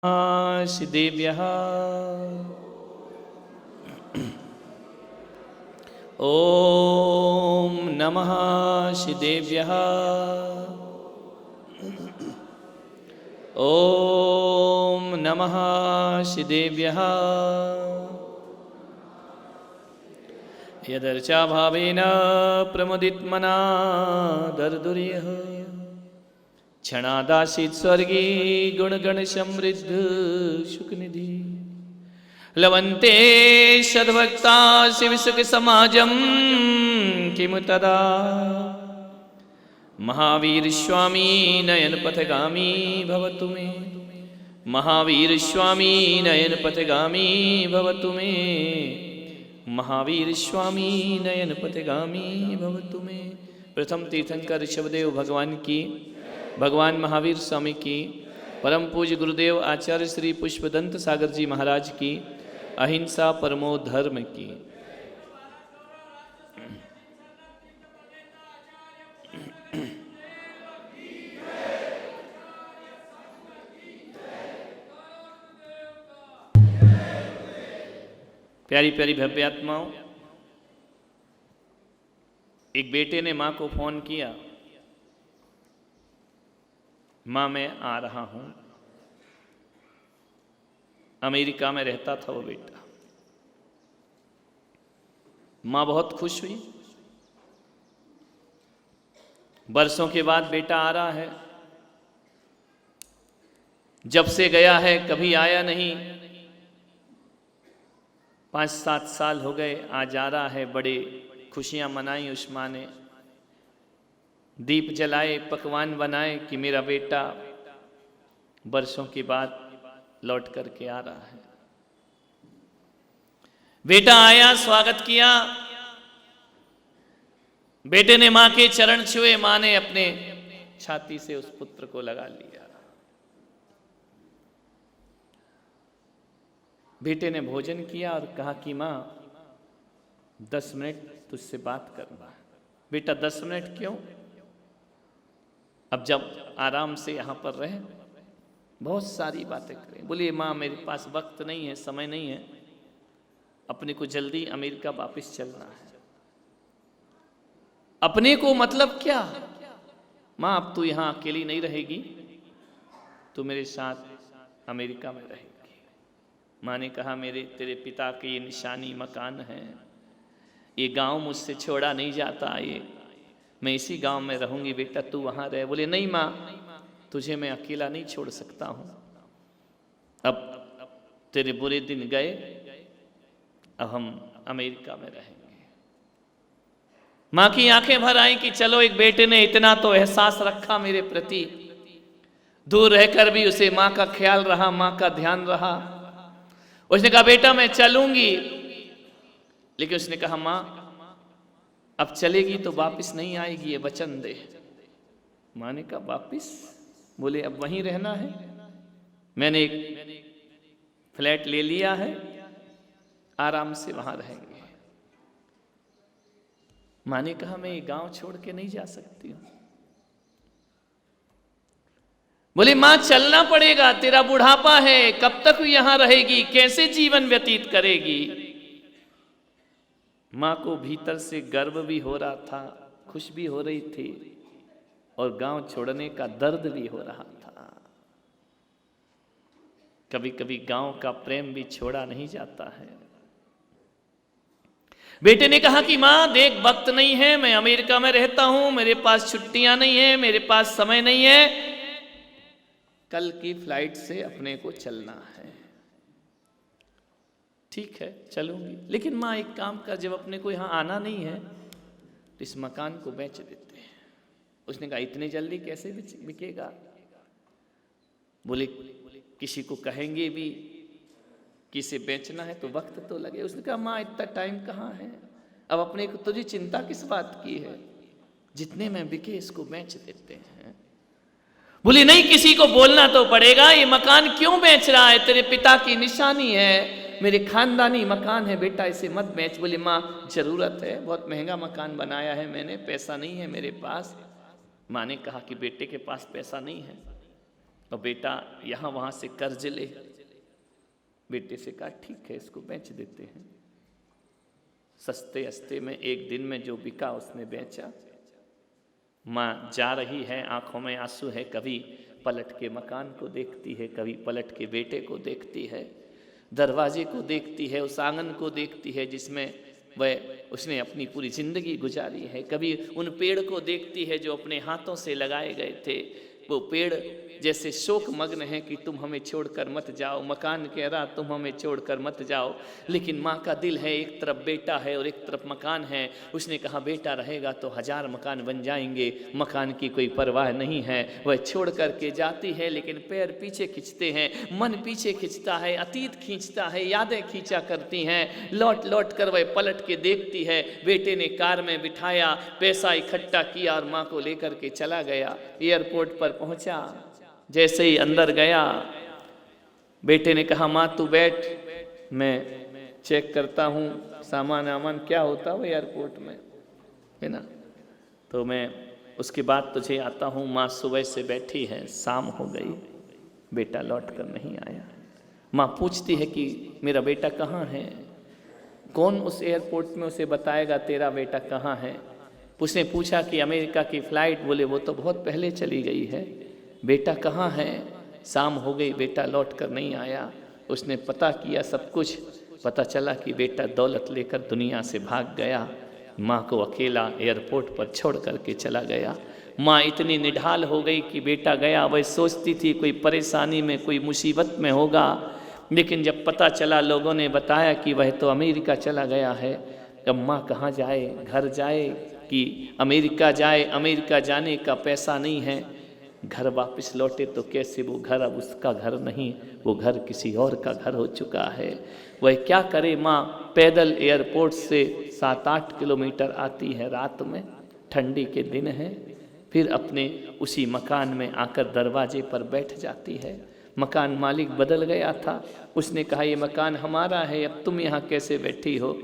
देव्यः ॐ नमः श्रीदेव्यः ॐ नमः श्रीदेव्यः यदर्चा भावेन प्रमुदितमना दर्दुर्यः क्षणादासीत् स्वर्गे गुणगण समृद्ध सुखनिधि लवन्ते सद्भक्ता शिवसुख समाजम किमु तदा महावीर स्वामी नयन पथगामी भवतु मे महावीर स्वामी नयन पथगामी भवतु मे महावीर स्वामी नयन पथगामी भवतु मे। प्रथम तीर्थंकर ऋषभदेव भगवान की, भगवान महावीर स्वामी की, परम पूज्य गुरुदेव आचार्य श्री पुष्पदंत सागर जी महाराज की, अहिंसा परमो धर्म की। प्यारी प्यारी भव्य आत्माओं, एक बेटे ने मां को फोन किया, मां मैं आ रहा हूं। अमेरिका में रहता था वो बेटा। मां बहुत खुश हुई। बरसों के बाद बेटा आ रहा है। जब से गया है कभी आया नहीं। 5-7 साल हो गए, आज आ रहा है। बड़े खुशियां मनाई उस मां ने, दीप जलाए, पकवान बनाए कि मेरा बेटा बरसों के बाद लौट करके आ रहा है। बेटा आया, स्वागत किया। बेटे ने मां के चरण छुए, मां ने अपने छाती से उस पुत्र को लगा लिया। बेटे ने भोजन किया और कहा कि मां 10 मिनट तुझसे बात करना। बेटा 10 मिनट क्यों? अब जब आराम से यहाँ पर रहे, बहुत सारी बातें करें। बोलिए माँ मेरे पास वक्त नहीं है, समय नहीं है, अपने को जल्दी अमेरिका वापस चलना है। अपने को मतलब क्या? माँ अब तू यहाँ अकेली नहीं रहेगी, तू मेरे साथ अमेरिका में रहेगी। माँ ने कहा मेरे तेरे पिता के ये निशानी मकान है, ये गांव मुझसे छोड़ा नहीं जाता, ये मैं इसी गांव में रहूंगी, बेटा तू वहां रहे। बोले नहीं माँ, तुझे मैं अकेला नहीं छोड़ सकता हूं। अब तेरे बुरे दिन गए, अब हम अमेरिका में रहेंगे। मां की आंखें भर आई कि चलो एक बेटे ने इतना तो एहसास रखा मेरे प्रति, दूर रहकर भी उसे मां का ख्याल रहा, मां का ध्यान रहा। उसने कहा बेटा मैं चलूंगी, लेकिन उसने कहा मां अब चलेगी तो वापस नहीं आएगी, ये वचन दे। मां ने कहा वापस? बोले अब वहीं रहना है, मैंने एक फ्लैट ले लिया है, आराम से वहां रहेंगे। मां ने कहा मैं ये गांव छोड़ के नहीं जा सकती हूं। बोले मां चलना पड़ेगा, तेरा बुढ़ापा है, कब तक यहां रहेगी, कैसे जीवन व्यतीत करेगी? मां को भीतर से गर्व भी हो रहा था, खुश भी हो रही थी, और गांव छोड़ने का दर्द भी हो रहा था। कभी कभी गांव का प्रेम भी छोड़ा नहीं जाता है। बेटे ने कहा कि मां देख वक्त नहीं है, मैं अमेरिका में रहता हूं, मेरे पास छुट्टियां नहीं है, मेरे पास समय नहीं है, कल की फ्लाइट से अपने को चलना है। ठीक है चलूंगी, लेकिन मां एक काम कर, जब अपने को यहां आना नहीं है तो इस मकान को बेच देते हैं। उसने कहा इतनी जल्दी कैसे बिकेगा? बोले किसी को कहेंगे भी कि इसे बेचना है तो वक्त तो लगे। उसने कहा मां इतना टाइम कहाँ है, अब अपने को तुझे चिंता किस बात की है, जितने में बिके इसको बेच देते हैं। बोले नहीं किसी को बोलना तो पड़ेगा, ये मकान क्यों बेच रहा है, तेरे पिता की निशानी है, मेरे खानदानी मकान है, बेटा इसे मत बेच। बोले माँ जरूरत है, बहुत महंगा मकान बनाया है मैंने, पैसा नहीं है मेरे पास। माँ ने कहा कि बेटे के पास पैसा नहीं है, और बेटा यहाँ वहाँ से कर्ज ले। बेटे से कहा ठीक है, इसको बेच देते हैं। सस्ते अस्ते में एक दिन में जो बिका उसने बेचा। माँ जा रही है, आंखों में आंसू है, कभी पलट के मकान को देखती है, कभी पलट के बेटे को देखती है, दरवाजे को देखती है, उस आंगन को देखती है जिसमें वह उसने अपनी पूरी जिंदगी गुजारी है। कभी उन पेड़ को देखती है जो अपने हाथों से लगाए गए थे। वो पेड़ जैसे शोक मग्न है कि तुम हमें छोड़कर मत जाओ, मकान कह रहा तुम हमें छोड़कर मत जाओ, लेकिन माँ का दिल है, एक तरफ बेटा है और एक तरफ मकान है। उसने कहा बेटा रहेगा तो 1000 मकान बन जाएंगे, मकान की कोई परवाह नहीं है। वह छोड़ करके जाती है, लेकिन पैर पीछे खींचते हैं, मन पीछे खींचता है, अतीत खींचता है, यादें खींचा करती हैं। लौट लौट कर वह पलट के देखती है, बेटे ने कार में बिठाया, पैसा इकट्ठा किया और माँ को लेकर के चला गया। एयरपोर्ट पर पहुंचा, जैसे ही अंदर गया, बेटे ने कहा माँ तू बैठ, मैं चेक करता हूँ सामान आमान क्या होता है एयरपोर्ट में, है ना, तो मैं उसके बाद तुझे आता हूँ। माँ सुबह से बैठी है, शाम हो गई, बेटा लौट कर नहीं आया। माँ पूछती है कि मेरा बेटा कहाँ है, कौन उस एयरपोर्ट में उसे बताएगा तेरा बेटा कहाँ है। उसने पूछा कि अमेरिका की फ़्लाइट, बोले वो तो बहुत पहले चली गई है, बेटा कहाँ है। शाम हो गई, बेटा लौट कर नहीं आया। उसने पता किया, सब कुछ पता चला कि बेटा दौलत लेकर दुनिया से भाग गया, माँ को अकेला एयरपोर्ट पर छोड़ करके चला गया। माँ इतनी निढाल हो गई कि बेटा गया, वह सोचती थी कोई परेशानी में, कोई मुसीबत में होगा, लेकिन जब पता चला, लोगों ने बताया कि वह तो अमेरिका चला गया है, अब माँ कहाँ जाए, घर जाए कि अमेरिका जाए। अमेरिका जाने का पैसा नहीं है, घर वापस लौटे तो कैसे, वो घर अब उसका घर नहीं, वो घर किसी और का घर हो चुका है। वह क्या करे। माँ पैदल एयरपोर्ट से 7-8 किलोमीटर आती है, रात में, ठंडी के दिन है, फिर अपने उसी मकान में आकर दरवाजे पर बैठ जाती है। मकान मालिक बदल गया था, उसने कहा ये मकान हमारा है, अब तुम यहाँ कैसे बैठी हो।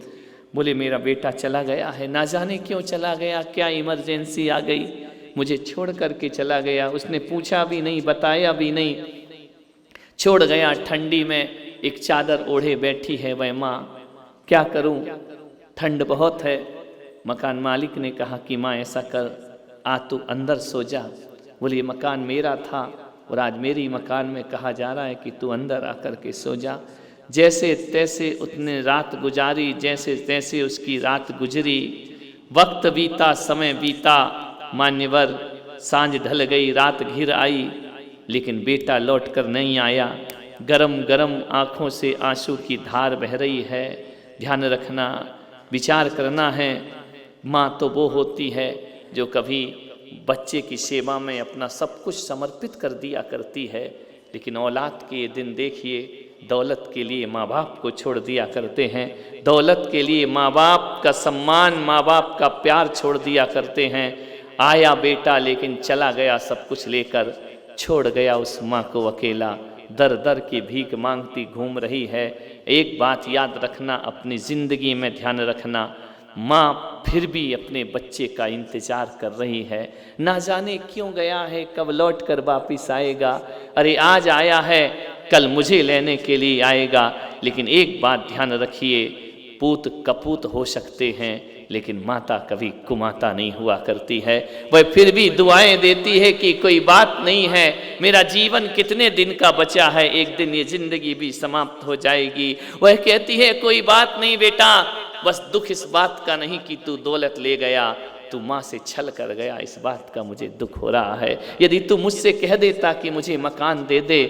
बोले मेरा बेटा चला गया है, ना जाने क्यों चला गया, क्या इमरजेंसी आ गई, मुझे छोड़ करके चला गया। उसने पूछा भी नहीं, बताया भी नहीं, छोड़ गया। ठंडी में एक चादर ओढ़े बैठी है वह माँ, क्या करूं, ठंड बहुत है। मकान मालिक ने कहा कि माँ ऐसा कर, आ तू अंदर सो जा। बोले मकान मेरा था और आज मेरी मकान में कहा जा रहा है कि तू अंदर आकर के सो जा। जैसे तैसे उसने रात गुजारी, जैसे तैसे उसकी रात गुजरी। वक्त बीता, समय बीता, मान्यवर, सांझ ढल गई, रात घिर आई, लेकिन बेटा लौट कर नहीं आया। गरम गरम आँखों से आंसू की धार बह रही है। ध्यान रखना, विचार करना है। माँ तो वो होती है जो कभी बच्चे की सेवा में अपना सब कुछ समर्पित कर दिया करती है, लेकिन औलाद के ये दिन देखिए, दौलत के लिए माँ बाप को छोड़ दिया करते हैं, दौलत के लिए माँ बाप का सम्मान, माँ बाप का प्यार छोड़ दिया करते हैं। आया बेटा लेकिन चला गया सब कुछ लेकर, छोड़ गया उस माँ को अकेला, दर दर की भीख मांगती घूम रही है। एक बात याद रखना, अपनी ज़िंदगी में ध्यान रखना, माँ फिर भी अपने बच्चे का इंतज़ार कर रही है। ना जाने क्यों गया है, कब लौट कर वापिस आएगा। अरे आज आया है, कल मुझे लेने के लिए आएगा। लेकिन एक बात ध्यान रखिए, पूत कपूत हो सकते हैं, लेकिन माता कभी कुमाता नहीं हुआ करती है। वह फिर भी दुआएं देती है कि कोई बात नहीं है, मेरा जीवन कितने दिन का बचा है, एक दिन ये जिंदगी भी समाप्त हो जाएगी। वह कहती है कोई बात नहीं बेटा, बस दुख इस बात का नहीं कि तू दौलत ले गया, तू माँ से छल कर गया, इस बात का मुझे दुख हो रहा है। यदि तू मुझसे कह देता कि मुझे मकान दे दे,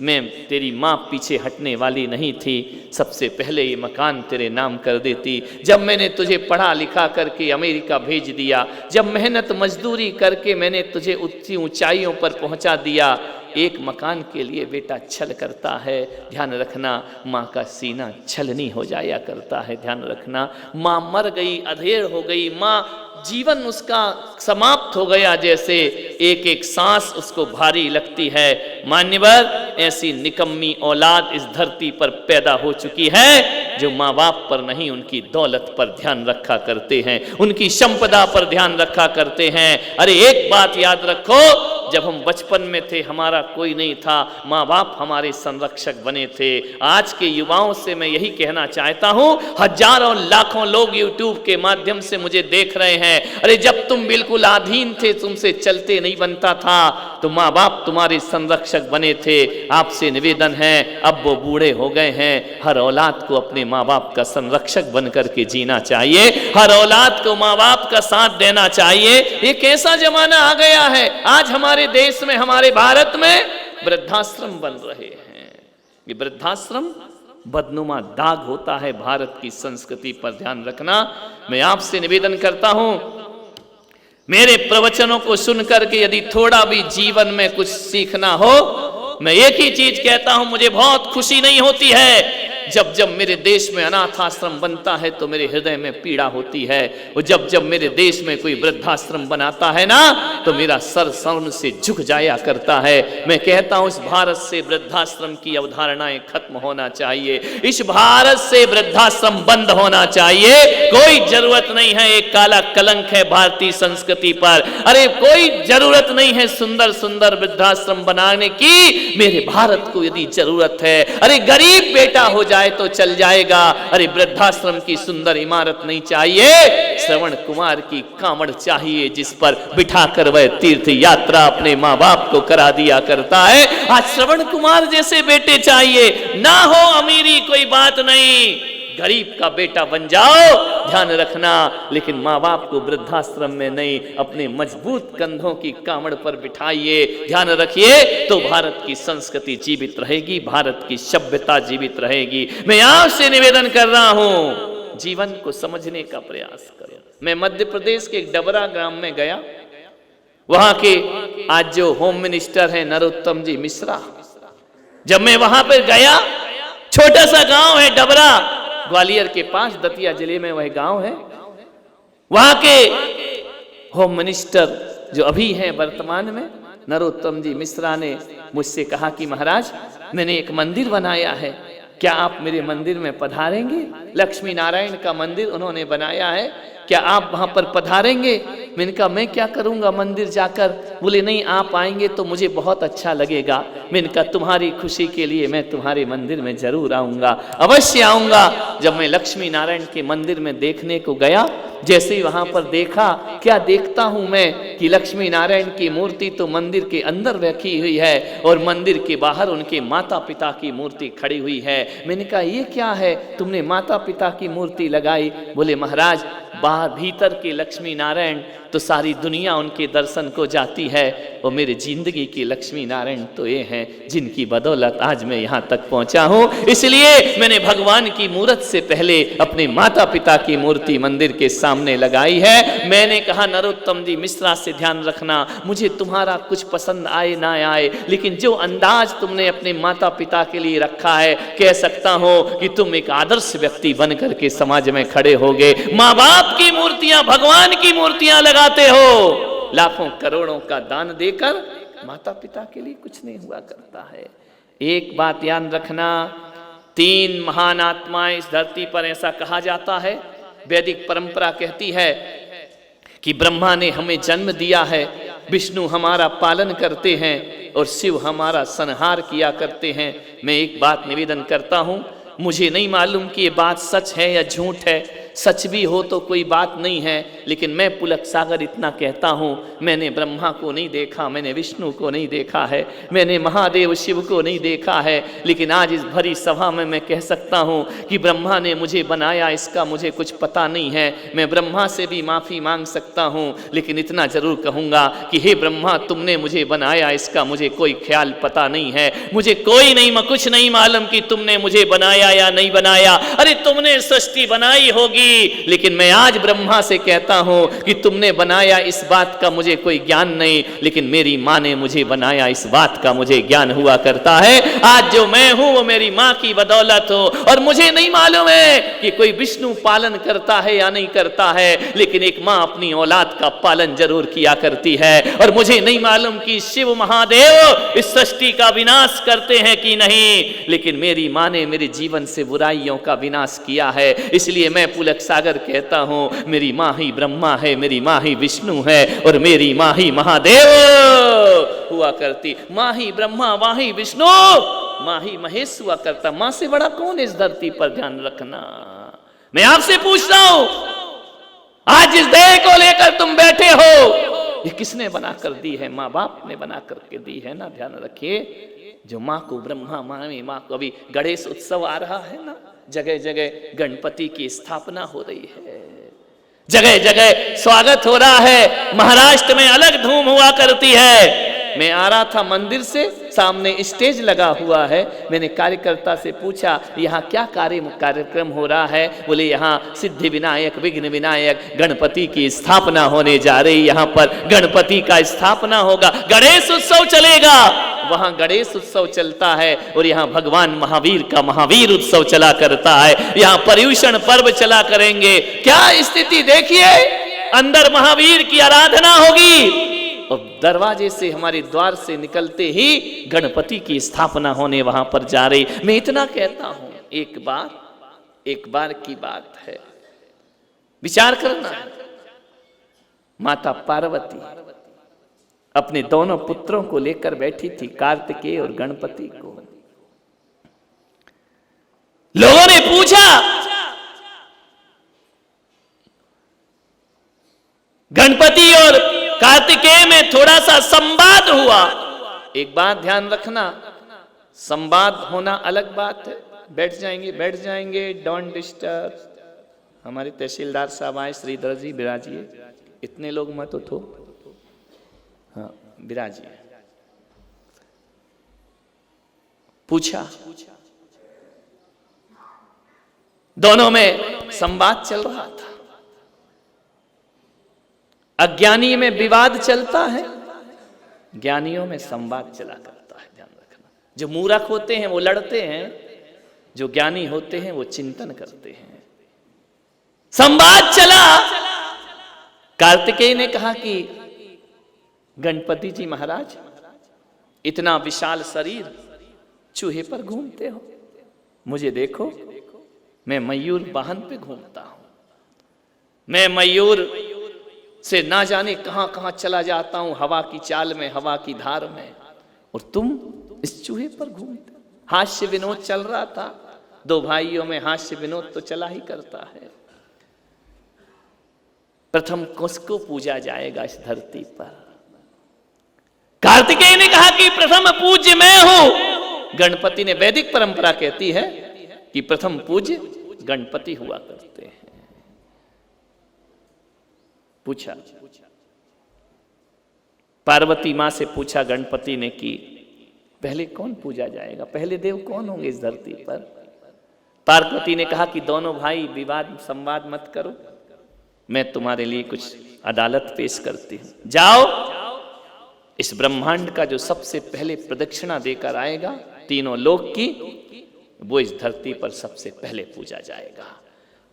मैं तेरी माँ पीछे हटने वाली नहीं थी, सबसे पहले ये मकान तेरे नाम कर देती। जब मैंने तुझे पढ़ा लिखा करके अमेरिका भेज दिया, जब मेहनत मजदूरी करके मैंने तुझे ऊंची ऊंचाइयों पर पहुंचा दिया, एक मकान के लिए बेटा छल करता है। ध्यान रखना, माँ का सीना छलनी हो जाया करता है। ध्यान रखना, माँ मर गई, अधेड़ हो गई, माँ जीवन उसका समाप्त हो गया, जैसे एक एक सांस उसको भारी लगती है। मान्यवर, ऐसी निकम्मी औलाद इस धरती पर पैदा हो चुकी है जो माँ बाप पर नहीं, उनकी दौलत पर ध्यान रखा करते हैं, उनकी संपदा पर ध्यान रखा करते हैं। अरे एक बात याद रखो, जब हम बचपन में थे हमारा कोई नहीं था, माँ बाप हमारे संरक्षक बने थे। आज के युवाओं से मैं यही कहना चाहता हूँ, हजारों लाखों लोग यूट्यूब के माध्यम से मुझे देख रहे हैं। अरे जब तुम बिल्कुल अधीन थे, तुमसे चलते नहीं बनता था, तो माँ बाप तुम्हारे संरक्षक बने थे। आपसे निवेदन है, अब वो बूढ़े हो गए हैं, हर औलाद को अपने माँ बाप का संरक्षक बनकर के जीना चाहिए, हर औलाद को माँ बाप का साथ देना चाहिए। ये कैसा जमाना आ गया है, आज हमारे देश में, हमारे भारत में वृद्धाश्रम बन रहे हैं। ये वृद्धाश्रम बदनुमा दाग होता है भारत की संस्कृति पर ध्यान रखना। मैं आपसे निवेदन करता हूं, मेरे प्रवचनों को सुनकर के यदि थोड़ा भी जीवन में कुछ सीखना हो, मैं एक ही चीज कहता हूं, मुझे बहुत खुशी नहीं होती है जब जब मेरे देश में अनाथ आश्रम बनता है तो मेरे हृदय में पीड़ा होती है, और जब जब मेरे देश में कोई वृद्धाश्रम बनाता है ना, तो मेरा सर शर्म से झुक जाया करता है। मैं कहता हूं, इस भारत से वृद्धाश्रम की अवधारणाएं खत्म होना चाहिए, इस भारत से वृद्धाश्रम बंद होना चाहिए। कोई जरूरत नहीं है, एक काला कलंक है भारतीय संस्कृति पर। अरे कोई जरूरत नहीं है सुंदर सुंदर वृद्धाश्रम बनाने की, मेरे भारत को यदि जरूरत है, अरे गरीब बेटा हो जाए तो चल जाएगा, अरे वृद्धाश्रम की सुंदर इमारत नहीं चाहिए, श्रवण कुमार की कांवड़ चाहिए जिस पर बिठाकर वह तीर्थ यात्रा अपने माँ बाप को करा दिया करता है। आज श्रवण कुमार जैसे बेटे चाहिए, ना हो अमीरी कोई बात नहीं, गरीब का बेटा बन जाओ, ध्यान रखना, लेकिन माँ बाप को वृद्धाश्रम में नहीं, अपने मजबूत कंधों की कामड़ पर बिठाइए। ध्यान रखिए, तो भारत की संस्कृति जीवित रहेगी, भारत की सभ्यता जीवित रहेगी। मैं आपसे निवेदन कर रहा हूं, जीवन को समझने का प्रयास करें। मैं मध्य प्रदेश के एक डबरा ग्राम में गया, वहां के आज जो होम मिनिस्टर हैं नरोत्तम जी मिश्रा, जब मैं वहां पर गया, छोटा सा गांव है डबरा, ग्वालियर के पास दतिया जिले में वह गांव है। वहां के होम मिनिस्टर जो अभी हैं वर्तमान में, नरोत्तम जी मिश्रा ने मुझसे कहा कि महाराज, मैंने एक मंदिर बनाया है, क्या आप मेरे मंदिर में पधारेंगे? लक्ष्मी नारायण का मंदिर उन्होंने बनाया है, क्या आप वहां पर पधारेंगे? मैंने कहा मैं क्या करूंगा मंदिर जाकर? बोले नहीं, आप आएंगे तो मुझे बहुत अच्छा लगेगा। मैंने कहा तुम्हारी खुशी के लिए मैं तुम्हारे मंदिर में जरूर आऊंगा, अवश्य आऊंगा। जब मैं लक्ष्मी नारायण के मंदिर में देखने को गया, जैसे ही वहां पर देखा, क्या देखता हूं मैं कि लक्ष्मी नारायण की मूर्ति तो मंदिर के अंदर रखी हुई है और मंदिर के बाहर उनके माता पिता की मूर्ति खड़ी हुई है। मैंने कहा ये क्या है, तुमने माता पिता की मूर्ति लगाई? बोले महाराज, बाहर भीतर के लक्ष्मी नारायण तो सारी दुनिया उनके दर्शन को जाती है, और मेरे जिंदगी की लक्ष्मी नारायण तो ये हैं जिनकी बदौलत आज मैं यहाँ तक पहुँचा हूँ। इसलिए मैंने भगवान की मूर्त से पहले अपने माता पिता की मूर्ति मंदिर के सामने लगाई है। मैंने कहा नरोत्तम जी मिश्रा से ध्यान रखना, मुझे तुम्हारा कुछ पसंद आए ना आए, लेकिन जो अंदाज तुमने अपने माता पिता के लिए रखा है, कह सकता हूँ कि तुम एक आदर्श व्यक्ति बन करके समाज में खड़े होगे। माँ बाप की मूर्तियां, भगवान की मूर्तियां लगाते हो, लाखों करोड़ों का दान देकर माता पिता के लिए कुछ नहीं हुआ करता है। एक बात याद रखना, 3 महान आत्माएं इस धरती पर, ऐसा कहा जाता है, वैदिक परंपरा कहती है कि ब्रह्मा ने हमें जन्म दिया है, विष्णु हमारा पालन करते हैं और शिव हमारा संहार किया करते हैं। मैं एक बात निवेदन करता हूं, मुझे नहीं मालूम कि ये बात सच है या झूठ है, सच भी हो तो कोई बात नहीं है, लेकिन मैं पुलक सागर इतना कहता हूँ, मैंने ब्रह्मा को नहीं देखा, मैंने विष्णु को नहीं देखा है, मैंने महादेव शिव को नहीं देखा है, लेकिन आज इस भरी सभा में मैं कह सकता हूँ कि ब्रह्मा ने मुझे बनाया, इसका मुझे कुछ पता नहीं है। मैं ब्रह्मा से भी माफ़ी मांग सकता हूँ, लेकिन इतना जरूर कहूँगा कि हे ब्रह्मा, तुमने मुझे बनाया, इसका मुझे कोई ख्याल पता नहीं है, मुझे कोई नहीं, कुछ नहीं मालूम कि तुमने मुझे बनाया या नहीं बनाया। अरे तुमने सृष्टि बनाई होगी, लेकिन मैं आज ब्रह्मा से कहता हूं कि तुमने बनाया इस बात का मुझे कोई ज्ञान नहीं, लेकिन मेरी माँ ने मुझे बनाया इस बात का मुझे ज्ञान हुआ करता है। आज जो मैं हूं वो मेरी माँ की बदौलत हो, और मुझे नहीं मालूम है कि कोई विष्णु पालन करता है या नहीं करता है, लेकिन एक माँ अपनी औलाद का पालन जरूर किया करती है। और मुझे नहीं मालूम कि शिव महादेव इस सृष्टि का विनाश करते हैं कि नहीं, लेकिन मेरी माँ ने मेरे जीवन से बुराइयों का विनाश किया है। इसलिए मैं तिलक सागर कहता हूं मेरी माँ ही ब्रह्मा है, मेरी माँ ही विष्णु है और मेरी माँ ही महादेव हुआ करती। माँ ही ब्रह्मा, माँ ही विष्णु, माँ ही महेश हुआ करता। माँ से बड़ा कौन इस धरती पर, ध्यान रखना। मैं आपसे पूछ रहा हूं, आज जिस देह को लेकर तुम बैठे हो, ये किसने बना कर दी है? माँ बाप ने बना करके दी है ना। ध्यान रखिए, जो माँ को ब्रह्मा माने, माँ को, अभी गणेश उत्सव आ रहा है ना, जगह जगह गणपति की स्थापना हो रही है, जगह जगह स्वागत हो रहा है। महाराष्ट्र में अलग धूम हुआ करती है। मैं आ रहा था मंदिर से, सामने स्टेज लगा हुआ है। मैंने कार्यकर्ता से पूछा यहाँ क्या कार्यक्रम हो रहा है? बोले यहाँ सिद्धि विनायक, विघ्न विनायक, गणपति की स्थापना होने जा रही, यहाँ पर गणपति का स्थापना होगा, गणेश उत्सव चलेगा। वहां गणेश उत्सव चलता है और यहाँ भगवान महावीर का महावीर उत्सव चला करता है। यहाँ पर्युषण पर्व चला करेंगे। क्या स्थिति देखिए, अंदर महावीर की आराधना होगी और दरवाजे से, हमारे द्वार से निकलते ही गणपति की स्थापना होने वहां पर जा रही। मैं इतना कहता हूं, एक बार की बात है, विचार करना। माता पार्वती अपने दोनों पुत्रों को लेकर बैठी थी, कार्तिकेय और गणपति को। लोगों ने पूछा, गणपति और कार्तिकेय में थोड़ा सा संवाद हुआ। एक बात ध्यान रखना, संवाद होना अलग बात है। बैठ जाएंगे, डोंट डिस्टर्ब। हमारे तहसीलदार साहब आए, श्रीधर जी विराजिए। इतने लोग मत उठो, हाँ विराजिए। पूछा, दोनों में संवाद चल रहा था। अज्ञानी में विवाद चलता है, ज्ञानियों में संवाद चला करता है। ध्यान रखना, जो मूर्ख होते हैं वो लड़ते हैं, जो ज्ञानी होते हैं वो चिंतन करते हैं। संवाद चला। कार्तिकेय ने कहा कि गणपति जी महाराज, इतना विशाल शरीर, चूहे पर घूमते हो, मुझे देखो, मैं मयूर वाहन पे घूमता हूं। मैं मयूर से ना जाने कहां कहां चला जाता हूं, हवा की चाल में, हवा की धार में, और तुम इस चूहे पर घूमते। हास्य विनोद चल रहा था, दो भाइयों में हास्य विनोद तो चला ही करता है। प्रथम किसको पूजा जाएगा इस धरती पर? कार्तिकेय ने कहा कि प्रथम पूज्य मैं हूं। गणपति ने, वैदिक परंपरा कहती है कि प्रथम पूज्य गणपति हुआ करते हैं। पूछा, पार्वती मां से पूछा गणपति ने कि पहले कौन पूजा जाएगा, पहले देव कौन होंगे इस धरती पर? पार्वती ने कहा कि दोनों भाई विवाद संवाद मत करो, मैं तुम्हारे लिए कुछ अदालत पेश करती हूं। जाओ, इस ब्रह्मांड का जो सबसे पहले प्रदक्षिणा देकर आएगा तीनों लोक की, वो इस धरती पर सबसे पहले पूजा जाएगा।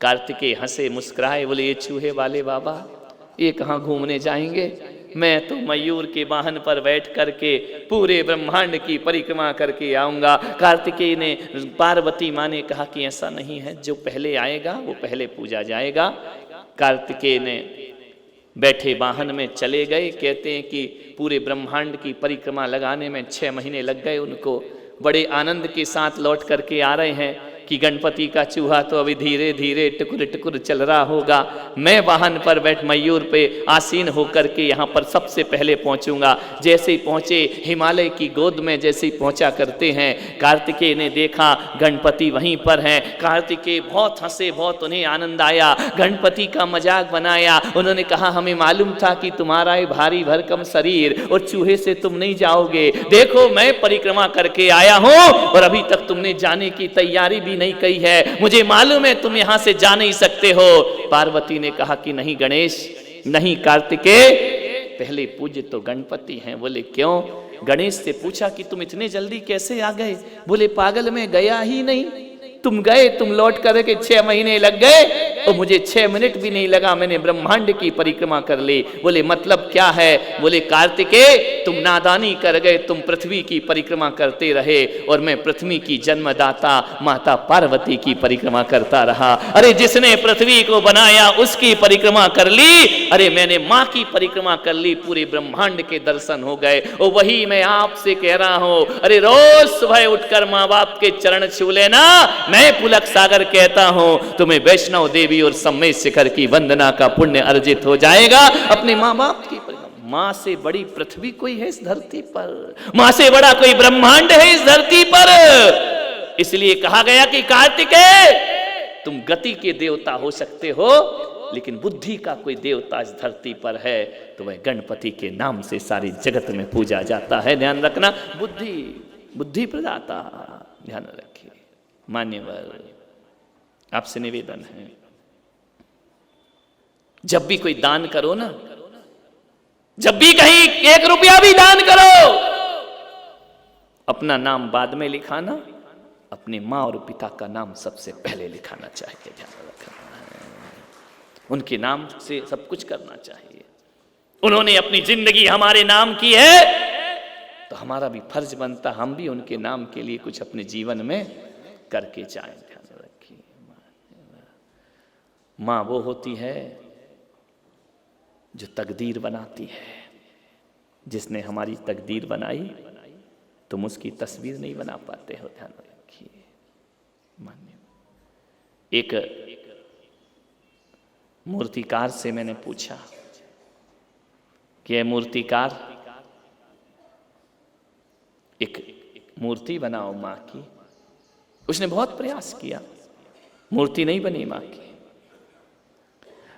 कार्तिकेय हंसे मुस्कुराए, बोले ये चूहे वाले बाबा, ये कहाँ घूमने जाएंगे? मैं तो मयूर के वाहन पर बैठ करके पूरे ब्रह्मांड की परिक्रमा करके आऊंगा। कार्तिकेय ने, पार्वती माँ ने कहा कि ऐसा नहीं है, जो पहले आएगा वो पहले पूजा जाएगा। कार्तिकेय ने बैठे वाहन में चले गए। कहते हैं कि पूरे ब्रह्मांड की परिक्रमा लगाने में 6 महीने लग गए उनको। बड़े आनंद के साथ लौट करके आ रहे हैं कि गणपति का चूहा तो अभी धीरे धीरे टुकुर टुकुर चल रहा होगा, मैं वाहन पर बैठ मयूर पे आसीन होकर के यहाँ पर सबसे पहले पहुँचूंगा। जैसे ही पहुँचे, हिमालय की गोद में जैसे ही पहुँचा करते हैं, कार्तिकेय ने देखा गणपति वहीं पर हैं। कार्तिकेय बहुत हंसे, बहुत उन्हें आनंद आया, गणपति का मजाक बनाया। उन्होंने कहा हमें मालूम था कि तुम्हारा ये भारी भरकम शरीर और चूहे से तुम नहीं जाओगे, देखो मैं परिक्रमा करके आया हूँ और अभी तक तुमने जाने की तैयारी भी नहीं कही है, मुझे मालूम है तुम यहां से जा नहीं सकते हो। पार्वती ने कहा कि नहीं गणेश, नहीं कार्तिकेय, पहले पूज्य तो गणपति हैं। बोले क्यों? गणेश से पूछा कि तुम इतने जल्दी कैसे आ गए? बोले पागल, मैं गया ही नहीं, तुम गए, तुम लौट करके 6 महीने लग गए, और मुझे 6 मिनट भी नहीं लगा, मैंने ब्रह्मांड की परिक्रमा कर ली। बोले मतलब क्या है? बोले कार्तिकेय तुम नादानी कर गए, तुम पृथ्वी की परिक्रमा करते रहे और मैं पृथ्वी की जन्मदाता माता पार्वती की परिक्रमा करता रहा। अरे जिसने पृथ्वी को बनाया उसकी परिक्रमा कर ली, अरे मैंने माँ की परिक्रमा कर ली, पूरे ब्रह्मांड के दर्शन हो गए। और वही मैं आपसे कह रहा हूं, अरे रोज सुबह उठकर माँ बाप के चरण छू लेना। मैं पुलक सागर कहता हूं तुम्हें वैष्णव देवी और सम्मेद शिखर की वंदना का पुण्य अर्जित हो जाएगा। अपने माँ बाप की परिक्रमा, माँ से बड़ी पृथ्वी कोई है इस धरती पर, माँ से बड़ा कोई ब्रह्मांड है इस धरती पर। इसलिए कहा गया कि कार्तिकेय तुम गति के देवता हो सकते हो, लेकिन बुद्धि का कोई देवता इस धरती पर है तो वह गणपति के नाम से सारी जगत में पूजा जाता है। ध्यान रखना, बुद्धि, बुद्धि प्रदाता, ध्यान रखिए। मान्यवर आपसे निवेदन है, जब भी कोई दान करो ना, जब भी कहीं 1 रुपया भी दान करो, अपना नाम बाद में लिखाना, अपनी माँ और पिता का नाम सबसे पहले लिखाना चाहिए। ध्यान रखना, उनके नाम से सब कुछ करना चाहिए। उन्होंने अपनी जिंदगी हमारे नाम की है तो हमारा भी फर्ज बनता हम भी उनके नाम के लिए कुछ अपने जीवन में करके जाएं। ध्यान रखिए, माँ वो होती है जो तकदीर बनाती है। जिसने हमारी तकदीर बनाई तुम उसकी तस्वीर नहीं बना पाते हो। ध्यान रखिए। मान्य एक मूर्तिकार से मैंने पूछा कि मूर्तिकार एक मूर्ति बनाओ माँ की। उसने बहुत प्रयास किया, मूर्ति नहीं बनी माँ की।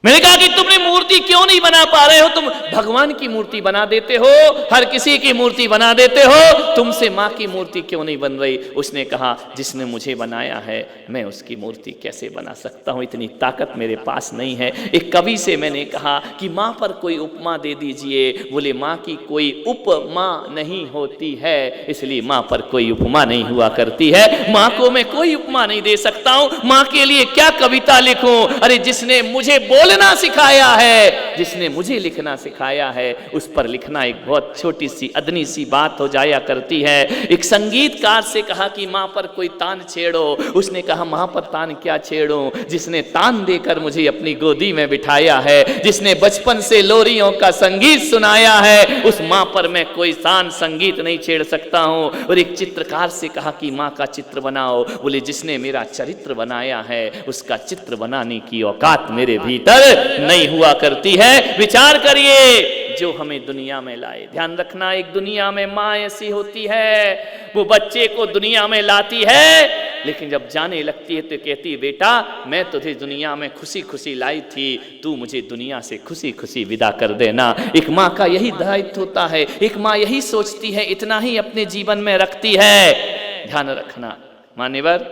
मैंने कहा कि तुमने मूर्ति क्यों नहीं बना पा रहे हो? तुम भगवान की मूर्ति बना देते हो, हर किसी की मूर्ति बना देते हो, तुमसे माँ की मूर्ति क्यों नहीं बन रही? उसने कहा जिसने मुझे बनाया है मैं उसकी मूर्ति कैसे बना सकता हूँ, इतनी ताकत मेरे पास नहीं है। एक कवि से मैंने कहा कि माँ पर कोई उपमा दे दीजिए। बोले माँ की कोई उपमा नहीं होती है, इसलिए माँ पर कोई उपमा नहीं हुआ करती है। माँ को मैं कोई उपमा नहीं दे सकता हूँ, माँ के लिए क्या कविता लिखूं? अरे जिसने मुझे बोलना सिखाया है, जिसने मुझे लिखना सिखाया है, उस पर लिखना एक बहुत छोटी सी अदनी सी बात हो जाया करती है। एक संगीतकार से कहा कि माँ पर कोई तान छेड़ो। उसने कहा माँ पर तान क्या छेड़ूं? जिसने तान देकर मुझे अपनी गोदी में बिठाया है, जिसने बचपन से लोरियों का संगीत सुनाया है, उस माँ पर मैं कोई तान संगीत नहीं छेड़ सकता हूँ। और एक चित्रकार से कहा कि माँ का चित्र बनाओ। बोले जिसने मेरा चरित्र बनाया है उसका चित्र बनाने की औकात मेरे भीतर नहीं हुआ करती है। विचार करिए जो हमें दुनिया में लाए। ध्यान रखना, एक दुनिया में माँ ऐसी होती है, वो बच्चे को दुनिया में लाती है, लेकिन जब जाने लगती है तो कहती है बेटा मैं तुझे दुनिया में खुशी खुशी लाई थी, तू मुझे दुनिया से खुशी खुशी विदा कर देना। एक माँ का यही दायित्व होता है, एक माँ यही सोचती है, इतना ही अपने जीवन में रखती है। ध्यान रखना। मान्यवर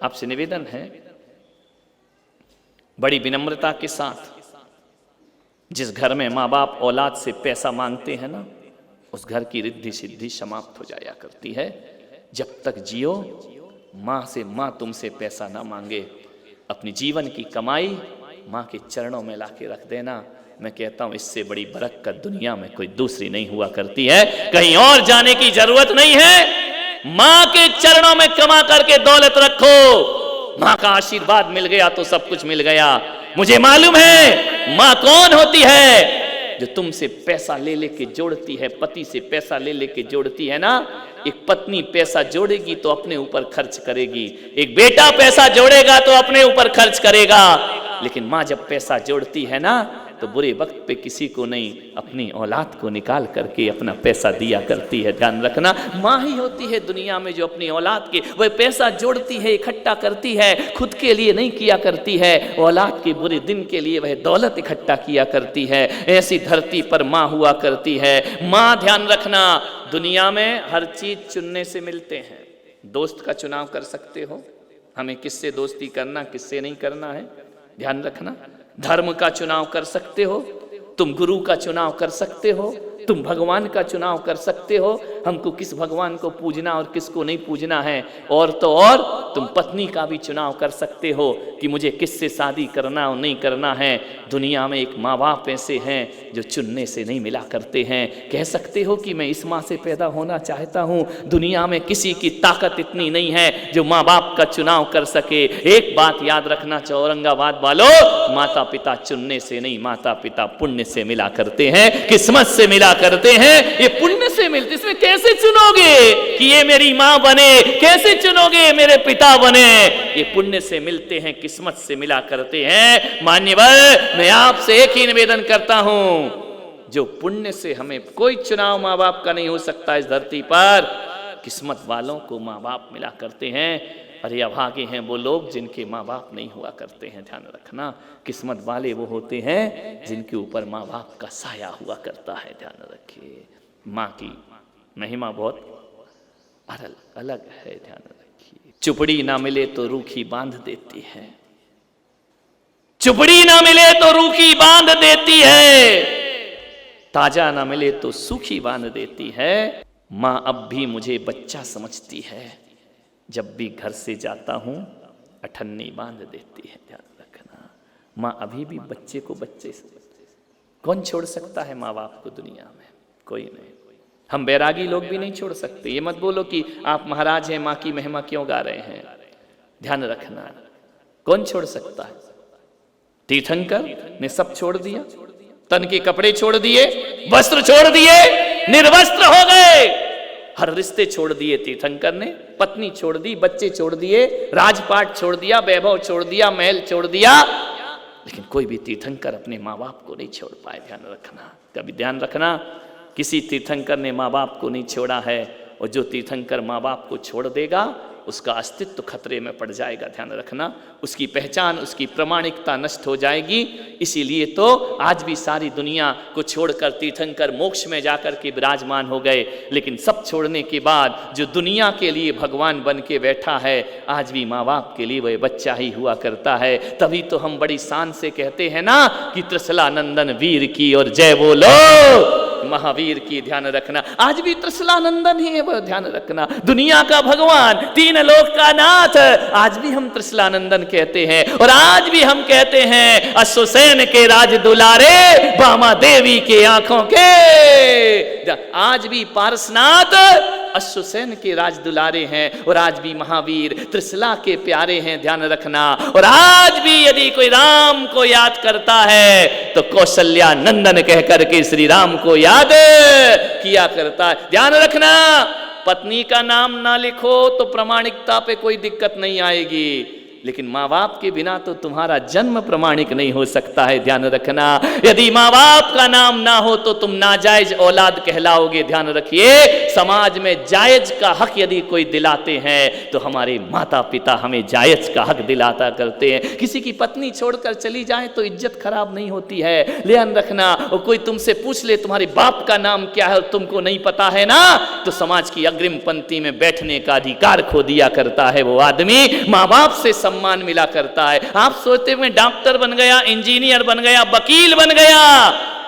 आपसे निवेदन है, बड़ी विनम्रता के साथ, जिस घर में माँ बाप औलाद से पैसा मांगते हैं ना, उस घर की रिद्धि सिद्धि समाप्त हो जाया करती है। जब तक जियो माँ से माँ तुमसे पैसा ना मांगे, अपनी जीवन की कमाई माँ के चरणों में लाके रख देना। मैं कहता हूँ इससे बड़ी बरकत दुनिया में कोई दूसरी नहीं हुआ करती है। कहीं और जाने की जरूरत नहीं है, माँ के चरणों में कमा करके दौलत रखो। माँ का आशीर्वाद मिल गया तो सब कुछ मिल गया। मुझे मालूम है माँ कौन होती है, जो तुमसे पैसा ले लेके जोड़ती है, पति से पैसा ले लेके जोड़ती है ना। एक पत्नी पैसा जोड़ेगी तो अपने ऊपर खर्च करेगी, एक बेटा पैसा जोड़ेगा तो अपने ऊपर खर्च करेगा, लेकिन माँ जब पैसा जोड़ती है ना तो बुरे वक्त पे किसी को नहीं, अपनी औलाद को निकाल करके अपना पैसा दिया करती है। ध्यान रखना, माँ ही होती है दुनिया में जो अपनी औलाद के वह पैसा जोड़ती है, इकट्ठा करती है, खुद के लिए नहीं किया करती है, औलाद के बुरे दिन के लिए वह दौलत इकट्ठा किया करती है। ऐसी धरती पर माँ हुआ करती है। माँ, ध्यान रखना, दुनिया में हर चीज चुनने से मिलते हैं। दोस्त का चुनाव कर सकते हो, हमें किससे दोस्ती करना किससे नहीं करना है, ध्यान रखना। धर्म का चुनाव कर सकते हो, तुम गुरु का चुनाव कर सकते हो, तुम भगवान का चुनाव कर सकते हो, हमको किस भगवान को पूजना और किसको नहीं पूजना है। और तो और तुम पत्नी का भी चुनाव कर सकते हो कि मुझे किससे शादी करना और नहीं करना है। दुनिया में एक माँ बाप ऐसे हैं जो चुनने से नहीं मिला करते हैं। कह सकते हो कि मैं इस माँ से पैदा होना चाहता हूँ। दुनिया में किसी की ताकत इतनी नहीं है जो माँ बाप का चुनाव कर सके। एक बात याद रखना औरंगाबाद वालों, माता पिता चुनने से नहीं, माता पिता पुण्य से मिला करते हैं, किस्मत से मिला करते हैं। ये पुण्य से मिलते, इसमें कैसे चुनोगे कि ये मेरी माँ बने, कैसे चुनोगे मेरे पिता बने? ये पुण्य से मिलते हैं, किस्मत से मिला करते हैं। मान्यवर, मैं आपसे एक ही निवेदन करता हूं, जो पुण्य से, हमें कोई चुनाव माँ बाप का नहीं हो सकता इस धरती पर, किस्मत वालों को माँ बाप मिला करते हैं। अरे अभागे हैं वो लोग जिनके माँ बाप नहीं हुआ करते हैं। ध्यान रखना, किस्मत वाले वो होते हैं जिनके ऊपर माँ बाप का साया हुआ करता है। ध्यान रखिए, माँ की महिमा बहुत अलग है। ध्यान रखिए, चुपड़ी ना मिले तो रूखी बांध देती है, चुपड़ी ना मिले तो रूखी बांध देती है, ताजा ना मिले तो सूखी बांध देती है। माँ अब भी मुझे बच्चा समझती है, जब भी घर से जाता हूं अठन्नी बांध देती है। ध्यान रखना, माँ अभी भी बच्चे को बच्चे से, कौन छोड़ सकता है माँ बाप को दुनिया में? कोई नहीं। हम बैरागी लोग भी नहीं छोड़ सकते। ये मत बोलो कि आप महाराज हैं, माँ की महिमा क्यों गा रहे हैं। ध्यान रखना, कौन छोड़ सकता है? तीर्थंकर ने सब छोड़ दिया, तन के कपड़े छोड़ दिए, वस्त्र छोड़ दिए, निर्वस्त्र हो गए, हर रिश्ते छोड़ दिए तीर्थंकर ने, पत्नी छोड़ दी, बच्चे छोड़ दिए, राजपाट छोड़ दिया, वैभव छोड़ दिया, महल छोड़ दिया, लेकिन कोई भी तीर्थंकर अपने माँ बाप को नहीं छोड़ पाए। ध्यान रखना, कभी ध्यान रखना, किसी तीर्थंकर ने माँ बाप को नहीं छोड़ा है, और जो तीर्थंकर माँ बाप को छोड़ देगा उसका अस्तित्व खतरे में पड़ जाएगा। ध्यान रखना, उसकी पहचान, उसकी प्रामाणिकता नष्ट हो जाएगी। इसीलिए तो आज भी सारी दुनिया को छोड़कर तीर्थंकर मोक्ष में जाकर के विराजमान हो गए, लेकिन सब छोड़ने के बाद जो दुनिया के लिए भगवान बन के बैठा है, आज भी माँ बाप के लिए वह बच्चा ही हुआ करता है। तभी तो हम बड़ी शान से कहते हैं ना कि त्रिशला नंदन वीर की और जय बोलो महावीर की। ध्यान रखना, आज भी त्रिशला नंदन ही है वो। ध्यान रखना, दुनिया का भगवान, तीन लोक का नाथ, आज भी हम त्रिशला नंदन कहते हैं। और आज भी हम कहते हैं अश्वसेन के राज दुलारे, बामा देवी के आंखों के। आज भी पारसनाथ अश्वसेन के राज दुलारे हैं, और आज भी महावीर त्रिशला के प्यारे हैं। ध्यान रखना, और आज भी यदि कोई राम को याद करता है तो कौशल्या नंदन कह करके श्री राम को याद किया करता है। ध्यान रखना, पत्नी का नाम ना लिखो तो प्रामाणिकता पे कोई दिक्कत नहीं आएगी, लेकिन माँ बाप के बिना तो तुम्हारा जन्म प्रमाणिक नहीं हो सकता है। ध्यान रखना, यदि माँ बाप का नाम ना हो तो तुम नाजायज औलाद कहलाओगे। ध्यान रखिए, समाज में जायज का हक यदि कोई दिलाते हैं तो हमारे माता पिता हमें जायज का हक दिलाता करते हैं। किसी की पत्नी छोड़कर चली जाए तो इज्जत खराब नहीं होती है। ध्यान रखना, और कोई तुमसे पूछ ले तुम्हारे बाप का नाम क्या है और तुमको नहीं पता है ना, तो समाज की अग्रिम पंक्ति में बैठने का अधिकार खो दिया करता है वो आदमी। माँ बाप से सम्मान मिला करता है। आप सोचते हुए डॉक्टर बन गया, इंजीनियर बन गया, वकील बन गया,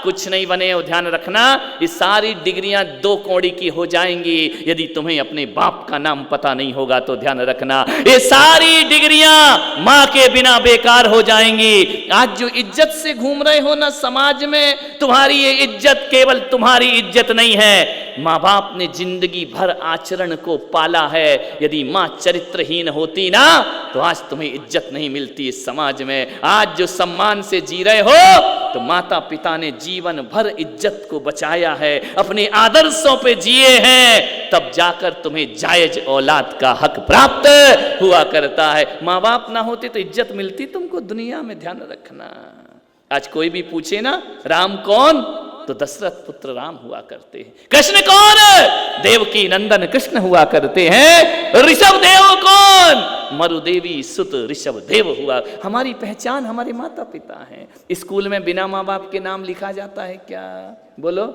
कुछ नहीं बने हो। ध्यान रखना, ये सारी डिग्रियां दो कौड़ी की हो जाएंगी यदि तुम्हें अपने बाप का नाम पता नहीं होगा तो। ध्यान रखना, ये सारी डिग्रियां मां के बिना बेकार हो जाएंगी। आज जो इज्जत से घूम रहे हो ना समाज में, तुम्हारी ये इज्जत केवल तुम्हारी इज्जत नहीं है, माँ बाप ने जिंदगी भर आचरण को पाला है। यदि माँ चरित्रहीन होती ना तो आज तुम्हें इज्जत नहीं मिलती इस समाज में। आज जो सम्मान से जी रहे हो तो माता पिता ने जीवन भर इज्जत को बचाया है, अपने आदर्शों पे जिए हैं, तब जाकर तुम्हें जायज औलाद का हक प्राप्त हुआ करता है। माँ बाप ना होते तो इज्जत मिलती तुमको दुनिया में। ध्यान रखना, आज कोई भी पूछे ना राम कौन, तो दशरथ पुत्र राम हुआ करते हैं। कृष्ण कौन? देवकी नंदन कृष्ण हुआ करते हैं। ऋषभ देव कौन? मरुदेवी सुत ऋषभ देव हुआ। हमारी पहचान हमारे माता पिता हैं। स्कूल में बिना माँ बाप के नाम लिखा जाता है क्या? बोलो,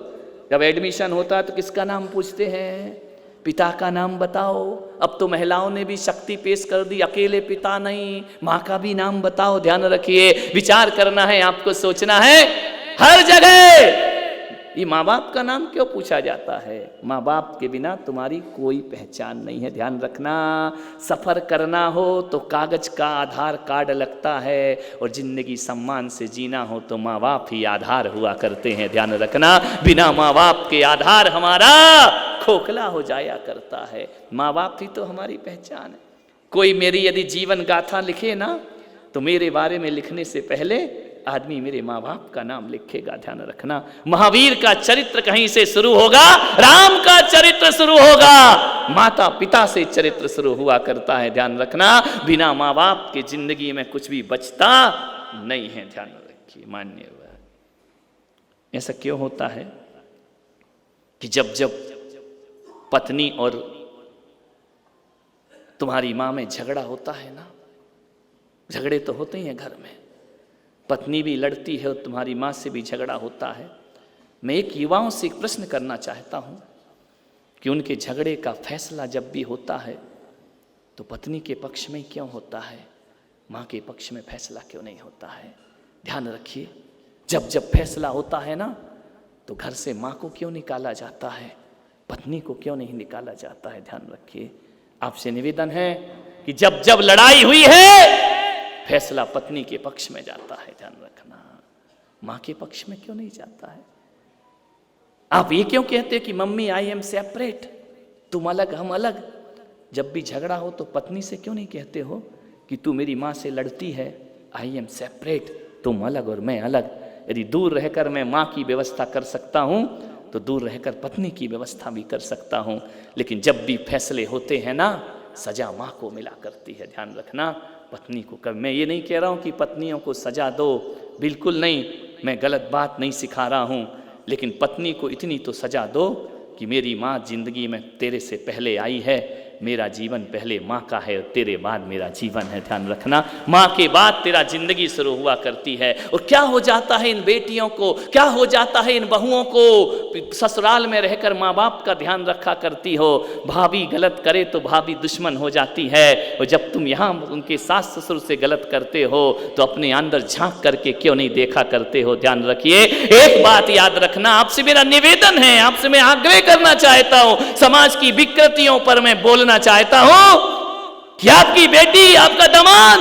जब एडमिशन होता है तो किसका नाम पूछते हैं? पिता का नाम बताओ। अब तो महिलाओं ने भी शक्ति पेश कर दी, अकेले पिता नहीं, माँ का भी नाम बताओ। ध्यान रखिए, विचार करना है आपको, सोचना है। हर जगह ये माँ बाप का नाम क्यों पूछा जाता है? माँ बाप के बिना तुम्हारी कोई पहचान नहीं है, ध्यान रखना। सफ़र करना हो तो कागज का आधार कार्ड लगता है, और जिंदगी सम्मान से जीना हो तो माँ बाप ही आधार हुआ करते हैं, ध्यान रखना। बिना माँ बाप के आधार हमारा खोखला हो जाया करता है। माँ बाप ही तो हमारी पहचान है। कोई मेरी यदि जीवन गाथा लिखे ना, तो मेरे बारे में लिखने से पहले आदमी मेरे माँ बाप का नाम लिखेगा, ध्यान रखना। महावीर का चरित्र कहीं से शुरू होगा, राम का चरित्र शुरू होगा, माता पिता से चरित्र शुरू हुआ करता है, ध्यान रखना। बिना माँ बाप के जिंदगी में कुछ भी बचता नहीं है, ध्यान रखिए। मान्य ऐसा क्यों होता है कि जब जब पत्नी और तुम्हारी माँ में झगड़ा होता है ना, झगड़े तो होते ही हैं घर में, पत्नी भी लड़ती है और तुम्हारी माँ से भी झगड़ा होता है। मैं एक युवाओं से एक प्रश्न करना चाहता हूँ कि उनके झगड़े का फैसला जब भी होता है तो पत्नी के पक्ष में क्यों होता है, माँ के पक्ष में फैसला क्यों नहीं होता है? ध्यान रखिए, जब जब फैसला होता है ना, तो घर से माँ को क्यों निकाला जाता है, पत्नी को क्यों नहीं निकाला जाता है? ध्यान रखिए। आपसे निवेदन है कि जब जब लड़ाई हुई है, फैसला पत्नी के पक्ष में जाता है, ध्यान रखना। माँ के पक्ष में क्यों नहीं जाता है? आप ये क्यों कहते हो कि मम्मी आई एम सेपरेट, तुम अलग हम अलग? जब भी झगड़ा हो तो पत्नी से क्यों नहीं कहते हो कि तू मेरी माँ से लड़ती है, आई एम सेपरेट, तुम अलग और मैं अलग? यदि दूर रहकर मैं माँ की व्यवस्था कर सकता हूँ तो दूर रहकर पत्नी की व्यवस्था भी कर सकता हूँ। लेकिन जब भी फैसले होते हैं ना, सजा माँ को मिला करती है, ध्यान रखना। पत्नी को कभी, मैं ये नहीं कह रहा हूँ कि पत्नियों को सजा दो, बिल्कुल नहीं, मैं गलत बात नहीं सिखा रहा हूँ, लेकिन पत्नी को इतनी तो सजा दो कि मेरी माँ जिंदगी में तेरे से पहले आई है, मेरा जीवन पहले माँ का है और तेरे बाद मेरा जीवन है, ध्यान रखना। माँ के बाद तेरा जिंदगी शुरू हुआ करती है। और क्या हो जाता है इन बेटियों को, क्या हो जाता है इन बहुओं को, ससुराल में रहकर माँ बाप का ध्यान रखा करती हो, भाभी गलत करे तो भाभी दुश्मन हो जाती है, और जब तुम यहाँ उनके सास ससुर से गलत करते हो तो अपने अंदर झांक करके क्यों नहीं देखा करते हो? ध्यान रखिए। एक बात याद रखना, आपसे मेरा निवेदन है, आपसे मैं आग्रह करना चाहता हूँ, समाज की विकृतियों पर मैं बोलना चाहता हूं कि आपकी बेटी, आपका दमाद,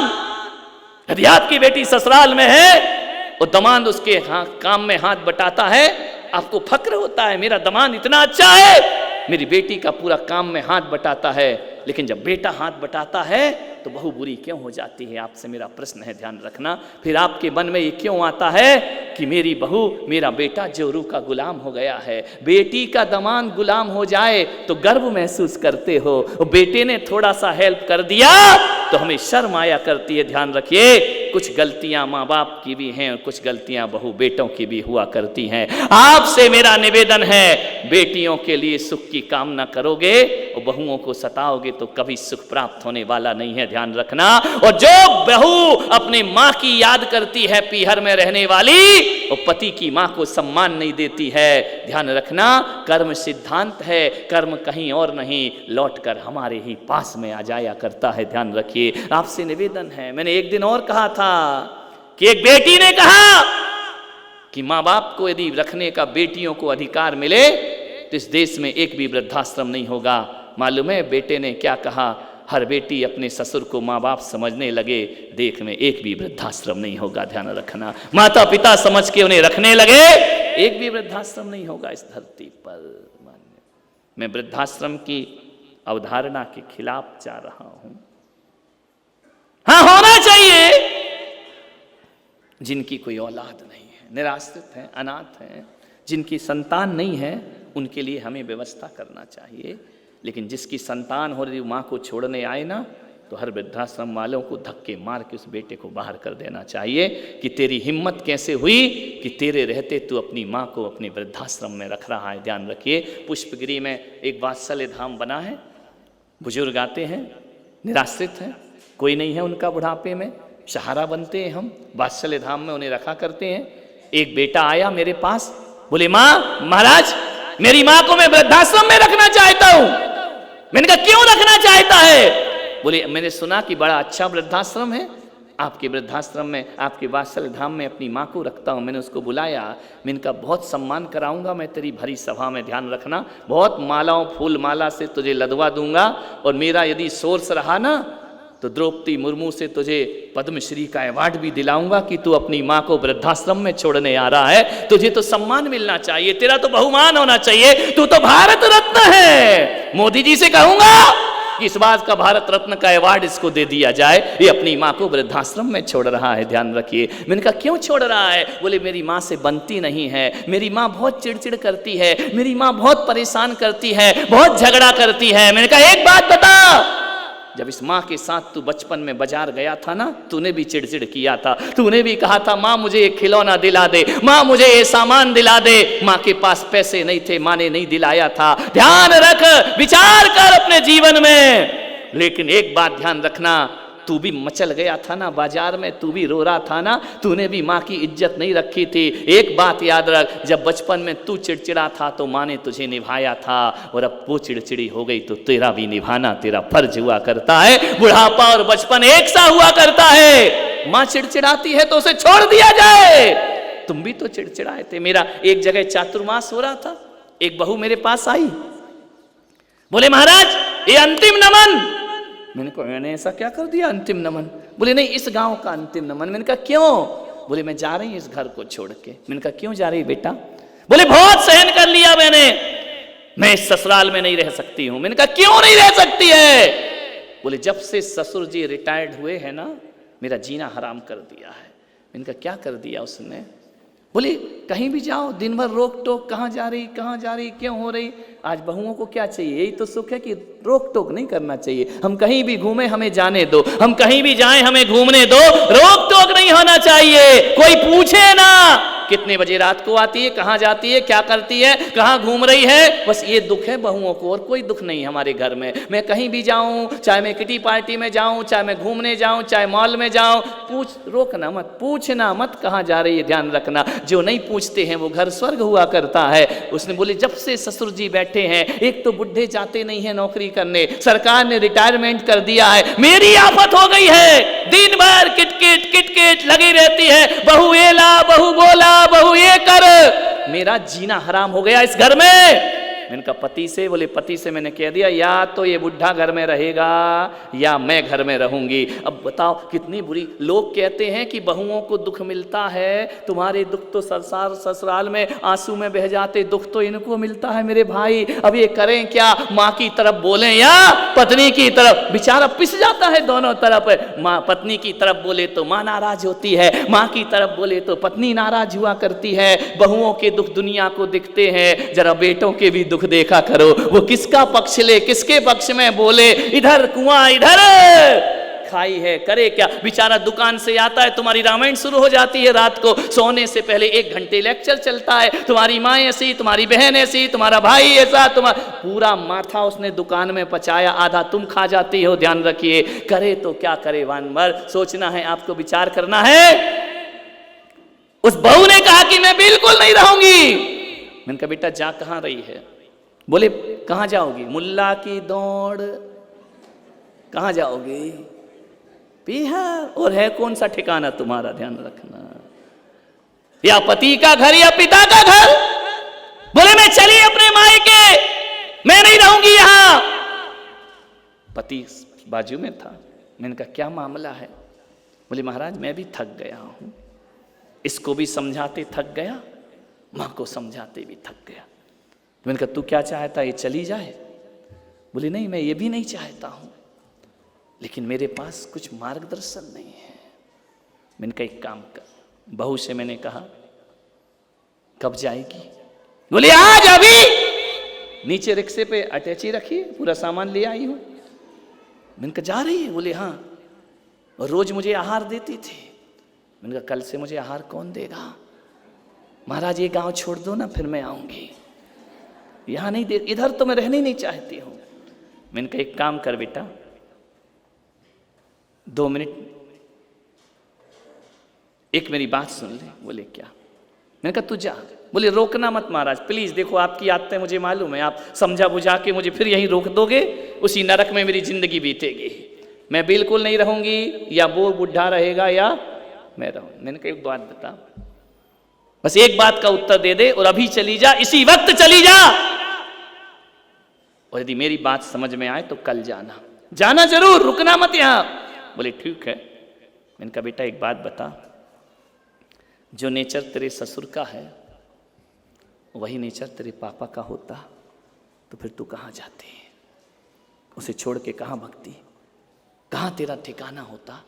यदि आपकी बेटी ससुराल में है और दमाद उसके काम में हाथ बटाता है, आपको फक्र होता है, मेरा दमाद इतना अच्छा है, मेरी बेटी का पूरा काम में हाथ बटाता है। लेकिन जब बेटा हाथ बटाता है तो बहू बुरी क्यों हो जाती है? आपसे मेरा प्रश्न है, ध्यान रखना। फिर आपके मन में ये क्यों आता है कि मेरी बहू, मेरा बेटा जोरू का गुलाम हो गया है? बेटी का दमाद गुलाम हो जाए तो गर्व महसूस करते हो, और बेटे ने थोड़ा सा हेल्प कर दिया तो हमें शर्म आया करती है। ध्यान रखिए, कुछ गलतियां माँ बाप की भी हैं और कुछ गलतियां बहू बेटों की भी हुआ करती हैं। आपसे मेरा निवेदन है, बेटियों के लिए सुख की कामना करोगे और बहुओं को सताओगे तो कभी सुख प्राप्त होने वाला नहीं है, ध्यान रखना। और जो बहू अपनी माँ की याद करती है, पीहर में रहने वाली, और पति की माँ को सम्मान नहीं देती है, ध्यान रखना, कर्म सिद्धांत है, कर्म कहीं और नहीं, लौटकर हमारे ही पास में आ जाया करता है, ध्यान रखिए। आपसे निवेदन है, मैंने एक दिन और कहा था कि एक बेटी ने कहा कि माँ बाप को यदि रखने का बेटियों को अधिकार मिले तो इस देश में एक भी वृद्धाश्रम नहीं होगा। मालूम है बेटे ने क्या कहा? हर बेटी अपने ससुर को माँ बाप समझने लगे, देख में एक भी वृद्धाश्रम नहीं होगा, ध्यान रखना। माता पिता समझ के उन्हें रखने लगे, एक भी वृद्धाश्रम नहीं होगा इस धरती पर। मैं वृद्धाश्रम की अवधारणा के खिलाफ जा रहा हूं। हाँ, होना चाहिए। जिनकी कोई औलाद नहीं है, निराश्रित हैं, अनाथ हैं, जिनकी संतान नहीं है, उनके लिए हमें व्यवस्था करना चाहिए। लेकिन जिसकी संतान हो रही माँ को छोड़ने आए ना, तो हर वृद्धाश्रम वालों को धक्के मार के उस बेटे को बाहर कर देना चाहिए कि तेरी हिम्मत कैसे हुई कि तेरे रहते तू अपनी माँ को अपने वृद्धाश्रम में रख रहा है। ध्यान रखिए, पुष्पगिरी में एक वात्सल्य धाम बना है, बुजुर्ग आते हैं, निराश्रित हैं, कोई नहीं है उनका बुढ़ापे में, सहारा बनते हैं हम, वात्सल्य धाम में उन्हें रखा करते हैं। एक बेटा आया मेरे पास, बोले माँ, महाराज मेरी माँ को मैं वृद्धाश्रम में रखना चाहता हूँ। मैंने कहा क्यों रखना चाहता है? बोले मैंने सुना कि बड़ा अच्छा वृद्धाश्रम है, आपके वृद्धाश्रम में, आपके वात्सल्य धाम में अपनी माँ को रखता हूँ। मैंने उसको बुलाया, मैंने कहा बहुत सम्मान कराऊंगा मैं तेरी भरी सभा में, ध्यान रखना, बहुत मालाओं फूल माला से तुझे लदवा दूंगा, और मेरा यदि सोर्स रहा ना तो द्रौपदी मुर्मू से तुझे पद्मश्री का अवार्ड भी दिलाऊंगा कि तू अपनी माँ को वृद्धाश्रम में छोड़ने आ रहा है। तुझे तो सम्मान मिलना चाहिए, तेरा तो बहुमान होना चाहिए, तू तो भारत रत्न है। मोदी जी से कहूंगा कि इस बात का भारत रत्न का अवार्ड इसको दे दिया जाए, ये अपनी माँ को वृद्धाश्रम में छोड़ रहा है, ध्यान रखिए। मैंने कहा क्यों छोड़ रहा है? बोले मेरी माँ से बनती नहीं है, मेरी माँ बहुत चिड़चिड़ करती है, मेरी माँ बहुत परेशान करती है, बहुत झगड़ा करती है। मैंने कहा एक बात बता, जब इस माँ के साथ तू बचपन में बाजार गया था ना, तूने भी चिड़चिड़ किया था, तूने भी कहा था माँ मुझे एक खिलौना दिला दे, माँ मुझे ये सामान दिला दे। माँ के पास पैसे नहीं थे, माँ ने नहीं दिलाया था। ध्यान रख, विचार कर अपने जीवन में। लेकिन एक बात ध्यान रखना, तू भी मचल गया था ना बाजार में, तू भी रो रहा था ना, तूने भी माँ की इज्जत नहीं रखी थी। एक बात याद रख, जब बचपन में तू चिड़चिड़ा था तो माँ ने तुझे निभाया था, और अब वो चिड़चिड़ी हो गई तो तेरा भी निभाना तेरा फर्ज हुआ करता है। बुढ़ापा और बचपन एक सा हुआ करता है। माँ चिड़चिड़ाती है तो उसे छोड़ दिया जाए। तुम भी तो चिड़चिड़ाए थे। मेरा एक जगह चातुर्मास हो रहा था, एक बहू मेरे पास आई, बोले महाराज ये अंतिम नमन। मैंने कहा मैंने ऐसा क्या कर दिया अंतिम नमन? बोले नहीं, इस गांव का अंतिम नमन। मैंने कहा क्यों? बोले मैं जा रही हूं इस घर को छोड़ के। मैंने कहा क्यों जा रही बेटा? बोले बहुत सहन कर लिया मैंने, मैं इस ससुराल में नहीं रह सकती हूं। मैंने कहा क्यों नहीं रह सकती है? बोले जब से ससुर जी रिटायर्ड हुए हैं ना, मेरा जीना हराम कर दिया है। मैंने कहा क्या कर दिया उसने? बोले कहीं भी जाओ दिन भर रोक टोक, कहाँ जा रही कहाँ जा रही, क्यों हो रही। आज बहुओं को क्या चाहिए? यही तो सुख है कि रोक टोक नहीं करना चाहिए। हम कहीं भी घूमे हमें जाने दो, हम कहीं भी जाएं हमें घूमने दो, रोक टोक नहीं होना चाहिए। कोई पूछे ना कितने बजे रात को आती है, कहाँ जाती है, क्या करती है, कहाँ घूम रही है। बस ये दुख है बहुओं को, और कोई दुख नहीं हमारे घर में। मैं कहीं भी जाऊं, चाहे मैं किटी पार्टी में जाऊं, चाहे मैं घूमने जाऊं, चाहे मॉल में जाऊं, रोकना मत, पूछना मत कहाँ जा रही है, ध्यान रखना। जो नहीं पूछते हैं वो घर स्वर्ग हुआ करता है। उसने बोले जब से ससुर जी बैठे हैं, एक तो बुढ़े जाते नहीं है नौकरी करने, सरकार ने रिटायरमेंट कर दिया है, मेरी आफत हो गई है। दिन भर किटकिट किटकिट लगी रहती है, बहू ये ला, बहू बोला, बहू ये कर। मेरा जीना हराम हो गया इस घर में। मैंने कहा पति से? बोले पति से मैंने कह दिया या तो ये बुढ़ा घर में रहेगा या मैं घर में रहूंगी। अब बताओ कितनी बुरी। लोग कहते हैं कि बहुओं को दुख मिलता है, तुम्हारे दुख तो ससुराल में आंसू में बह जाते, दुख तो इनको मिलता है मेरे भाई। अब ये करें क्या? माँ की तरफ बोले या पत्नी की तरफ? बेचारा पिस जाता है दोनों तरफ। माँ पत्नी की तरफ बोले तो माँ नाराज होती है, माँ की तरफ बोले तो पत्नी नाराज हुआ करती है। बहुओं के दुख दुनिया को दिखते हैं, जरा बेटों के भी दुख देखा करो, वो किसका पक्ष ले, किसके पक्ष में बोले। इधर कुआं इधर खाई है, करे क्या। बेचारा दुकान से आता है, तुम्हारी रामायण शुरू हो जाती है रात को, सोने से पहले 1 घंटे लेक्चर चलता है, तुम्हारी माँ ऐसी, तुम्हारी बहन ऐसी, तुम्हारा भाई ऐसा, तुम्हारा पूरा माथा उसने दुकान में पचाया, आधा तुम खा जाती हो। ध्यान रखिए, करे तो क्या करे वानवर, सोचना है आपको, विचार करना है। उस बहू ने कहा कि मैं बिल्कुल नहीं रहूंगी। मैंने कहा बेटा जा कहां रही है? बोले कहां जाओगी? मुल्ला की दौड़। कहां जाओगी? बिहार। और है कौन सा ठिकाना तुम्हारा, ध्यान रखना, या पति का घर या पिता का घर। बोले मैं चली अपने मायके, मैं नहीं रहूंगी यहां। पति बाजू में था। मैंने कहा क्या मामला है? बोले महाराज मैं भी थक गया हूं, इसको भी समझाते थक गया, मां को समझाते भी थक गया। मैंने कहा तू क्या चाहता है, ये चली जाए? बोली नहीं मैं ये भी नहीं चाहता हूं, लेकिन मेरे पास कुछ मार्गदर्शन नहीं है। मैंने कहा एक काम कर। बहू से मैंने कहा कब जाएगी? बोली आज, अभी। नीचे रिक्शे पे अटैची रखी, पूरा सामान ले आई हूं। मैंने कहा जा रही है? बोले हाँ, और रोज मुझे आहार देती थी। मैंने कहा कल से मुझे आहार कौन देगा? महाराज ये गांव छोड़ दो ना, फिर मैं आऊंगी। यहां नहीं दे, इधर तो मैं रहना ही नहीं चाहती हूं। मैंने कहा एक काम कर बेटा, 2 मिनट एक मेरी बात सुन ले। बोले क्या? मैंने कहा तू जा। बोले रोकना मत महाराज प्लीज, देखो आपकी आदतें मुझे मालूम है, आप समझा बुझा के मुझे फिर यहीं रोक दोगे, उसी नरक में मेरी जिंदगी बीतेगी। मैं बिल्कुल नहीं रहूंगी, या वो बुढ़ा रहेगा या मैं रहूंगी। मैंने कहा एक बात बता, बस एक बात का उत्तर दे दे और अभी चली जा, इसी वक्त चली जा, और यदि मेरी बात समझ में आए तो कल जाना, जाना जरूर, रुकना मत यहां। बोले ठीक है। मैंने कहा बेटा एक बात बता, जो नेचर तेरे ससुर का है वही नेचर तेरे पापा का होता तो फिर तू कहाँ जाती, उसे छोड़ के कहाँ भगती, कहाँ तेरा ठिकाना होता।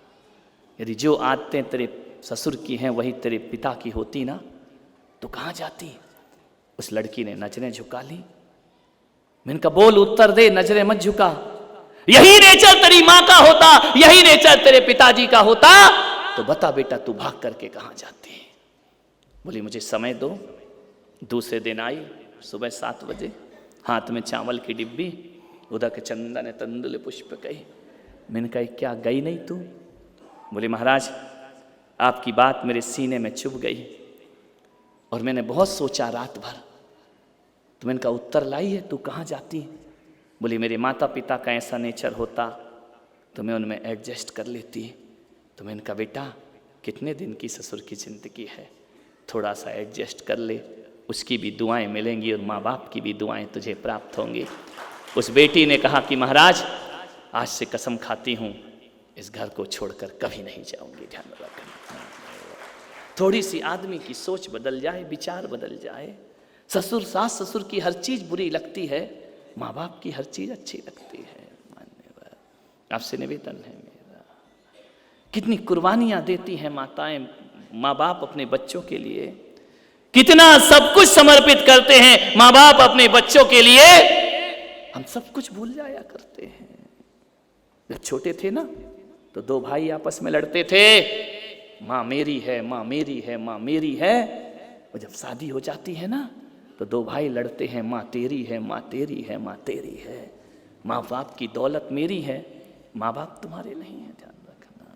यदि जो आदतें तेरे ससुर की हैं वही तेरे पिता की होती ना तो कहाँ जाती। उस लड़की ने नजरें झुका ली। मैंने कहा बोल, उत्तर दे, नजरें मत झुका। यही नेचर तेरी माँ का होता, यही नेचर तेरे पिताजी का होता तो बता बेटा तू भाग करके कहाँ जाती। बोली मुझे समय दो। दूसरे दिन आई सुबह 7 बजे, हाथ में चावल की डिब्बी, उधर के चंदन तंदुल पुष्प कही। मैंने कहा क्या गई नहीं तू? बोले महाराज आपकी बात मेरे सीने में चुभ गई और मैंने बहुत सोचा रात भर, तो मैंने कहा उत्तर लाई है, तू कहाँ जाती? बोली मेरे माता पिता का ऐसा नेचर होता तो मैं उनमें एडजस्ट कर लेती। तो मैंने कहा बेटा कितने दिन की ससुर की जिंदगी है, थोड़ा सा एडजस्ट कर ले, उसकी भी दुआएं मिलेंगी और माँ बाप की भी दुआएं तुझे प्राप्त होंगी। उस बेटी ने कहा कि महाराज आज से कसम खाती हूँ इस घर को छोड़कर कभी नहीं जाऊंगी। ध्यान रखना, थोड़ी सी आदमी की सोच बदल जाए, विचार बदल जाए। ससुर सास ससुर की हर चीज बुरी लगती है, माँ बाप की हर चीज अच्छी लगती है। मान्यवर आपसे निवेदन है मेरा, कितनी कुर्बानियां देती हैं माताएं माँ बाप अपने बच्चों के लिए, कितना सब कुछ समर्पित करते हैं माँ बाप अपने बच्चों के लिए। हम सब कुछ भूल जाया करते हैं। जब छोटे थे ना तो 2 भाई आपस में लड़ते थे, माँ मेरी है, माँ मेरी है, माँ मेरी है। और जब शादी हो जाती है ना तो 2 भाई लड़ते हैं, माँ तेरी है, माँ तेरी है, माँ तेरी है। माँ बाप की दौलत मेरी है, माँ बाप तुम्हारे नहीं है। ध्यान रखना।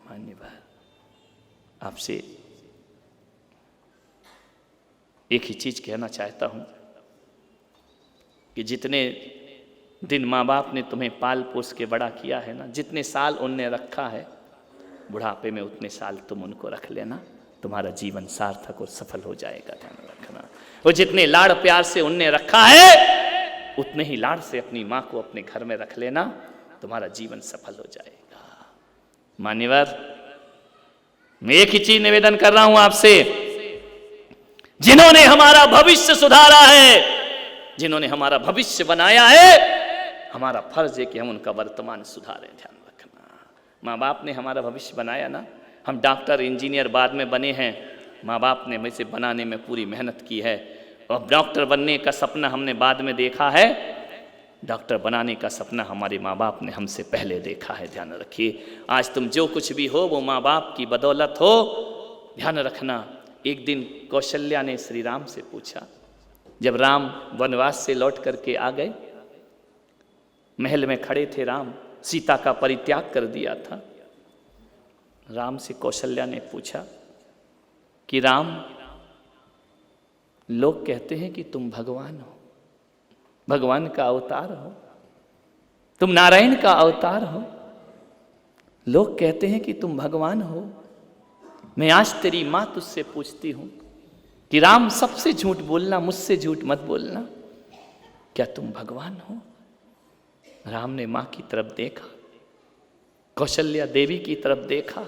मान्यवर आपसे एक ही चीज कहना चाहता हूं कि जितने दिन माँ बाप ने तुम्हें पाल पोस के बड़ा किया है ना, जितने साल उनने रखा है, बुढ़ापे में उतने साल तुम उनको रख लेना, तुम्हारा जीवन सार्थक और सफल हो जाएगा। ध्यान रखना। और जितने लाड़ प्यार से उनने रखा है उतने ही लाड़ से अपनी माँ को अपने घर में रख लेना, तुम्हारा जीवन सफल हो जाएगा। मान्यवर मैं एक ही चीज निवेदन कर रहा हूं आपसे, जिन्होंने हमारा भविष्य सुधारा है, जिन्होंने हमारा भविष्य बनाया है, हमारा फर्ज है कि हम उनका वर्तमान सुधारें। ध्यान रखना। माँ बाप ने हमारा भविष्य बनाया ना, हम डॉक्टर इंजीनियर बाद में बने हैं, माँ बाप ने इसे बनाने में पूरी मेहनत की है। और डॉक्टर बनने का सपना हमने बाद में देखा है, डॉक्टर बनाने का सपना हमारे माँ बाप ने हमसे पहले देखा है। ध्यान रखिए, आज तुम जो कुछ भी हो वो माँ बाप की बदौलत हो। ध्यान रखना। एक दिन कौशल्या ने श्री राम से पूछा, जब राम वनवास से लौट करके आ गए, महल में खड़े थे राम, सीता का परित्याग कर दिया था। राम से कौशल्या ने पूछा कि राम लोग कहते हैं कि तुम भगवान हो, भगवान का अवतार हो, तुम नारायण का अवतार हो, लोग कहते हैं कि तुम भगवान हो। मैं आज तेरी माँ तुझसे पूछती हूं कि राम सबसे झूठ बोलना, मुझसे झूठ मत बोलना, क्या तुम भगवान हो? राम ने माँ की तरफ देखा, कौशल्या देवी की तरफ देखा,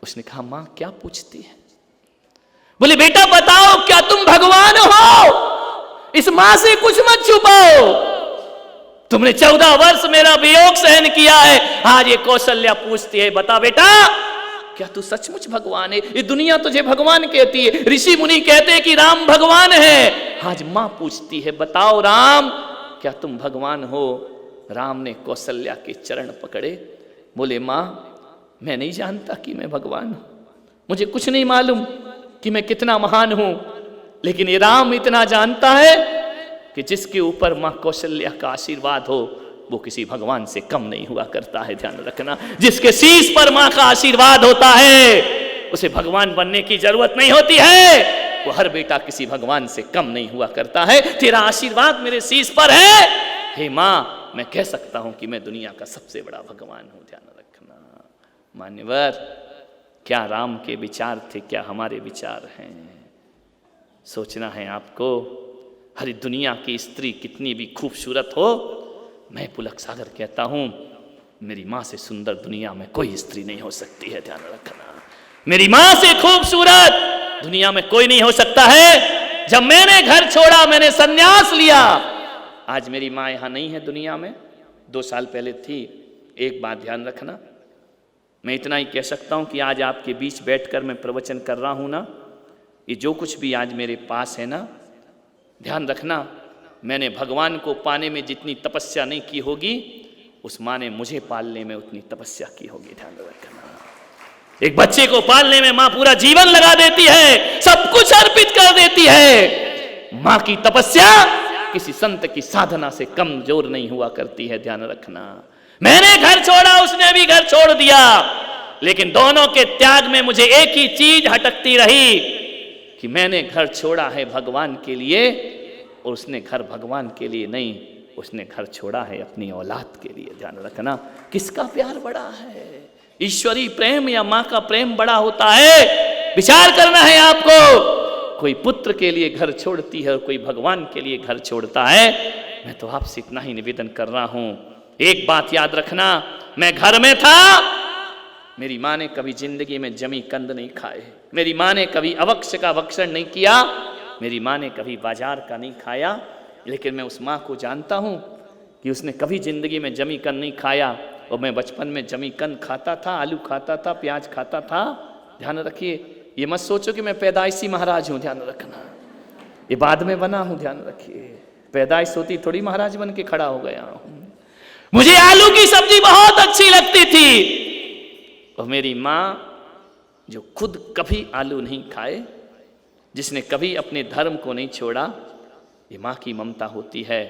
उसने कहा माँ क्या पूछती है? बोले बेटा बताओ क्या तुम भगवान हो? इस माँ से कुछ मत छुपाओ, तुमने 14 वर्ष मेरा वियोग सहन किया है। आज ये कौशल्या पूछती है बता बेटा क्या तू सचमुच भगवान है? ये दुनिया तुझे भगवान कहती है, ऋषि मुनि कहते हैं कि राम भगवान है, आज माँ पूछती है बताओ राम क्या तुम भगवान हो? राम ने कौशल्या के चरण पकड़े, बोले माँ मैं नहीं जानता कि मैं भगवान हूं, मुझे कुछ नहीं मालूम कि मैं कितना महान हूं, लेकिन ये राम इतना जानता है कि जिसके ऊपर माँ कौशल्या का आशीर्वाद हो वो किसी भगवान से कम नहीं हुआ करता है। ध्यान रखना, जिसके शीश पर माँ का आशीर्वाद होता है उसे भगवान बनने की जरूरत नहीं होती है, वो हर बेटा किसी भगवान से कम नहीं हुआ करता है। तेरा आशीर्वाद मेरे शीश पर है, हे माँ मैं कह सकता हूं कि मैं दुनिया का सबसे बड़ा भगवान हूं। ध्यान रखना मान्यवर, क्या राम के विचार थे, क्या हमारे विचार हैं, सोचना है आपको। हरी दुनिया की स्त्री कितनी भी खूबसूरत हो, मैं पुलक सागर कहता हूं मेरी मां से सुंदर दुनिया में कोई स्त्री नहीं हो सकती है। ध्यान रखना, मेरी मां से खूबसूरत दुनिया में कोई नहीं हो सकता है। जब मैंने घर छोड़ा, मैंने सन्यास लिया, आज मेरी मां यहां नहीं है दुनिया में, 2 साल पहले थी। एक बात ध्यान रखना, मैं इतना ही कह सकता हूं कि आज आपके बीच बैठकर मैं प्रवचन कर रहा हूं ना, ये जो कुछ भी आज मेरे पास है ना, ध्यान रखना, मैंने भगवान को पाने में जितनी तपस्या नहीं की होगी, उस माँ ने मुझे पालने में उतनी तपस्या की होगी। ध्यान रखना, एक बच्चे को पालने में माँ पूरा जीवन लगा देती है, सब कुछ अर्पित कर देती है। माँ की तपस्या किसी संत की साधना से कमजोर नहीं हुआ करती है। ध्यान रखना, मैंने घर छोड़ा, उसने भी घर छोड़ दिया, लेकिन दोनों के त्याग में मुझे एक ही चीज हटकती रही कि मैंने घर छोड़ा है भगवान के लिए, और उसने घर भगवान के लिए नहीं, उसने घर छोड़ा है अपनी औलाद के लिए। ध्यान रखना, किसका प्यार बड़ा है, ईश्वरी प्रेम या माँ का प्रेम बड़ा होता है? विचार करना है आपको। कोई पुत्र के लिए घर छोड़ती है और कोई भगवान के लिए घर छोड़ता है। मैं तो आपसे इतना ही निवेदन कर रहा हूं, एक बात याद रखना, मैं घर में था, मेरी माँ ने कभी जिंदगी में जमी कंद नहीं खाए, मेरी माँ ने कभी अवक्ष का भक्षण नहीं किया, मेरी माँ ने कभी बाजार का नहीं खाया, लेकिन मैं उस माँ को जानता हूँ कि उसने कभी जिंदगी में जमी कंद नहीं खाया। और मैं बचपन में जमी कंद खाता था, आलू खाता था, प्याज खाता था। ध्यान रखिए, ये मत सोचो कि मैं पैदाइशी महाराज हूँ, ध्यान रखना, ये बाद में बना हूँ। ध्यान रखिए, पैदाइश होती थोड़ी महाराज बन के खड़ा हो गया हूँ। मुझे आलू की सब्जी बहुत अच्छी लगती थी, और मेरी माँ जो खुद कभी आलू नहीं खाए, जिसने कभी अपने धर्म को नहीं छोड़ा, ये माँ की ममता होती है।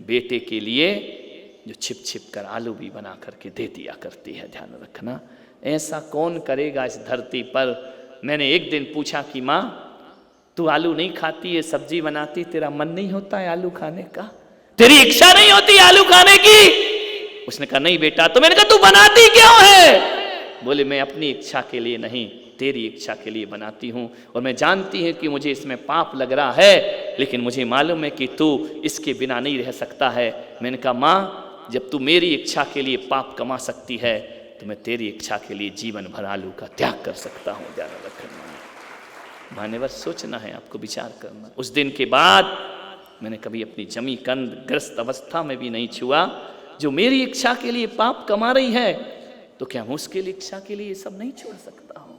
बेटे के लिए जो छिप छिप कर आलू भी बना करके दे दिया करती है। ध्यान रखना, ऐसा कौन करेगा इस धरती पर। मैंने एक दिन पूछा कि माँ तू आलू नहीं खाती है, सब्जी बनाती, तेरा मन नहीं होता है आलू खाने का, तेरी इच्छा नहीं होती आलू खाने की? उसने कहा नहीं बेटा। तो मैंने कहा तू बनाती क्यों है? बोले मैं अपनी इच्छा के लिए नहीं, तेरी इच्छा के लिए बनाती हूँ, और मैं जानती हूँ कि मुझे इसमें पाप लग रहा है, लेकिन मुझे मालूम है कि तू इसके बिना नहीं रह सकता है। मैंने कहा माँ जब तू मेरी इच्छा के लिए पाप कमा सकती है, तो मैं तेरी इच्छा के लिए जीवन भर आलू का त्याग कर सकता हूँ। ध्यान रखना मान्यवर, सोचना है आपको, विचार करना। उस दिन के बाद मैंने कभी अपनी जमी कंद ग्रस्त अवस्था में भी नहीं छुआ। जो मेरी इच्छा के लिए पाप कमा रही है, तो क्या मैं उसके लिए इच्छा के लिए ये सब नहीं छोड़ सकता हूँ?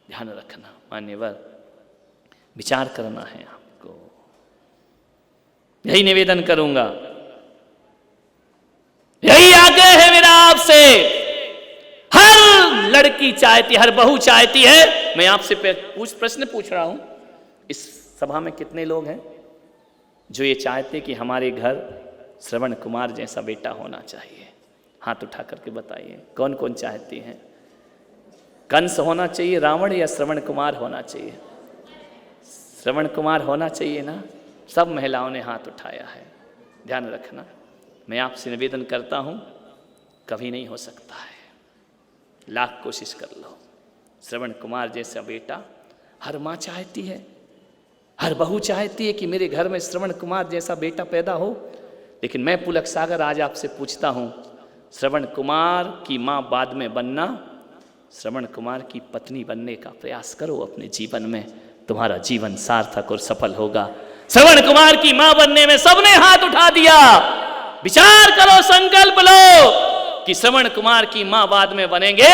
ध्यान रखना मान्यवर, विचार करना है आपको। यही निवेदन करूंगा, यही आग्रह है मेरा आपसे। हर लड़की चाहती, हर बहू चाहती है। मैं आपसे प्रश्न पूछ रहा हूं, इस सभा में कितने लोग हैं जो ये चाहते कि हमारे घर श्रवण कुमार जैसा बेटा होना चाहिए? हाथ उठा करके बताइए, कौन कौन चाहती हैं? कंस होना चाहिए रावण, या श्रवण कुमार होना चाहिए? श्रवण कुमार होना चाहिए ना? सब महिलाओं ने हाथ उठाया है। ध्यान रखना, मैं आपसे निवेदन करता हूं, कभी नहीं हो सकता है, लाख कोशिश कर लो। श्रवण कुमार जैसा बेटा हर माँ चाहती है, हर बहू चाहती है कि मेरे घर में श्रवण कुमार जैसा बेटा पैदा हो। लेकिन मैं पुलक सागर आज आपसे पूछता हूं, श्रवण कुमार की माँ बाद में बनना, श्रवण कुमार की पत्नी बनने का प्रयास करो अपने जीवन में, तुम्हारा जीवन सार्थक और सफल होगा। श्रवण कुमार की माँ बनने में सबने हाथ उठा दिया। विचार करो, संकल्प लो कि श्रवण कुमार की माँ बाद में बनेंगे,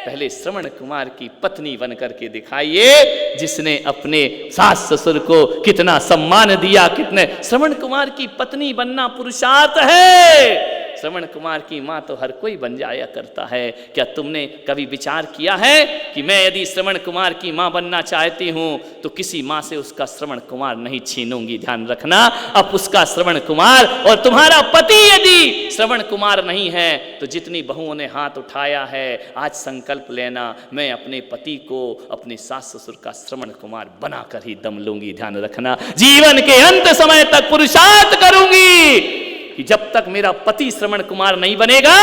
पहले श्रवण कुमार की पत्नी बन करके दिखाइए, जिसने अपने सास ससुर को कितना सम्मान दिया। कितने श्रवण कुमार की पत्नी बनना पुरुषार्थ है। श्रवण कुमार की माँ तो हर कोई बन जाया करता है। क्या तुमने कभी विचार किया है कि मैं यदि श्रवण कुमार की माँ बनना चाहती हूँ तो किसी माँ से उसका श्रवण कुमार नहीं छीनूंगी? ध्यान रखना, अब उसका श्रवण कुमार और तुम्हारा पति यदि श्रवण कुमार नहीं है तो जितनी बहुओं ने हाथ उठाया है, आज संकल्प लेना, मैं अपने पति को अपने सास ससुर का श्रवण कुमार बनाकर ही दम लूंगी। ध्यान रखना, जीवन के अंत समय तक पुरुषार्थ करूंगी कि जब तक मेरा पति श्रवण कुमार नहीं बनेगा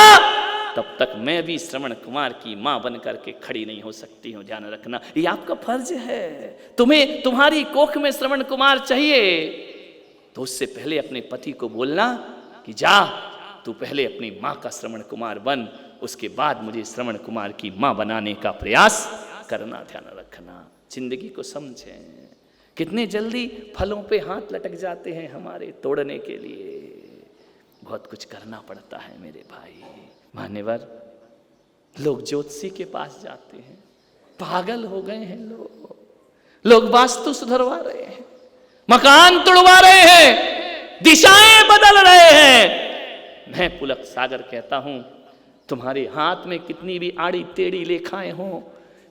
तब तक मैं भी श्रवण कुमार की मां बन करके खड़ी नहीं हो सकती हूं। ध्यान रखना, ये आपका फर्ज है। तुम्हें तुम्हारी कोख में श्रवण कुमार चाहिए तो उससे पहले अपने पति को बोलना कि जा तू पहले अपनी मां का श्रवण कुमार बन, उसके बाद मुझे श्रवण कुमार की मां बनाने का प्रयास करना। ध्यान रखना, जिंदगी को समझें। कितने जल्दी फलों पे हाथ लटक जाते हैं हमारे तोड़ने के लिए। बहुत कुछ करना पड़ता है मेरे भाई। मान्यवर, लोग ज्योतिषी के पास जाते हैं, पागल हो गए हैं लोग वास्तु सुधरवा रहे हैं, मकान तोड़वा रहे हैं, दिशाएं बदल रहे हैं। मैं पुलक सागर कहता हूं, तुम्हारे हाथ में कितनी भी आड़ी टेढ़ी रेखाएं हो,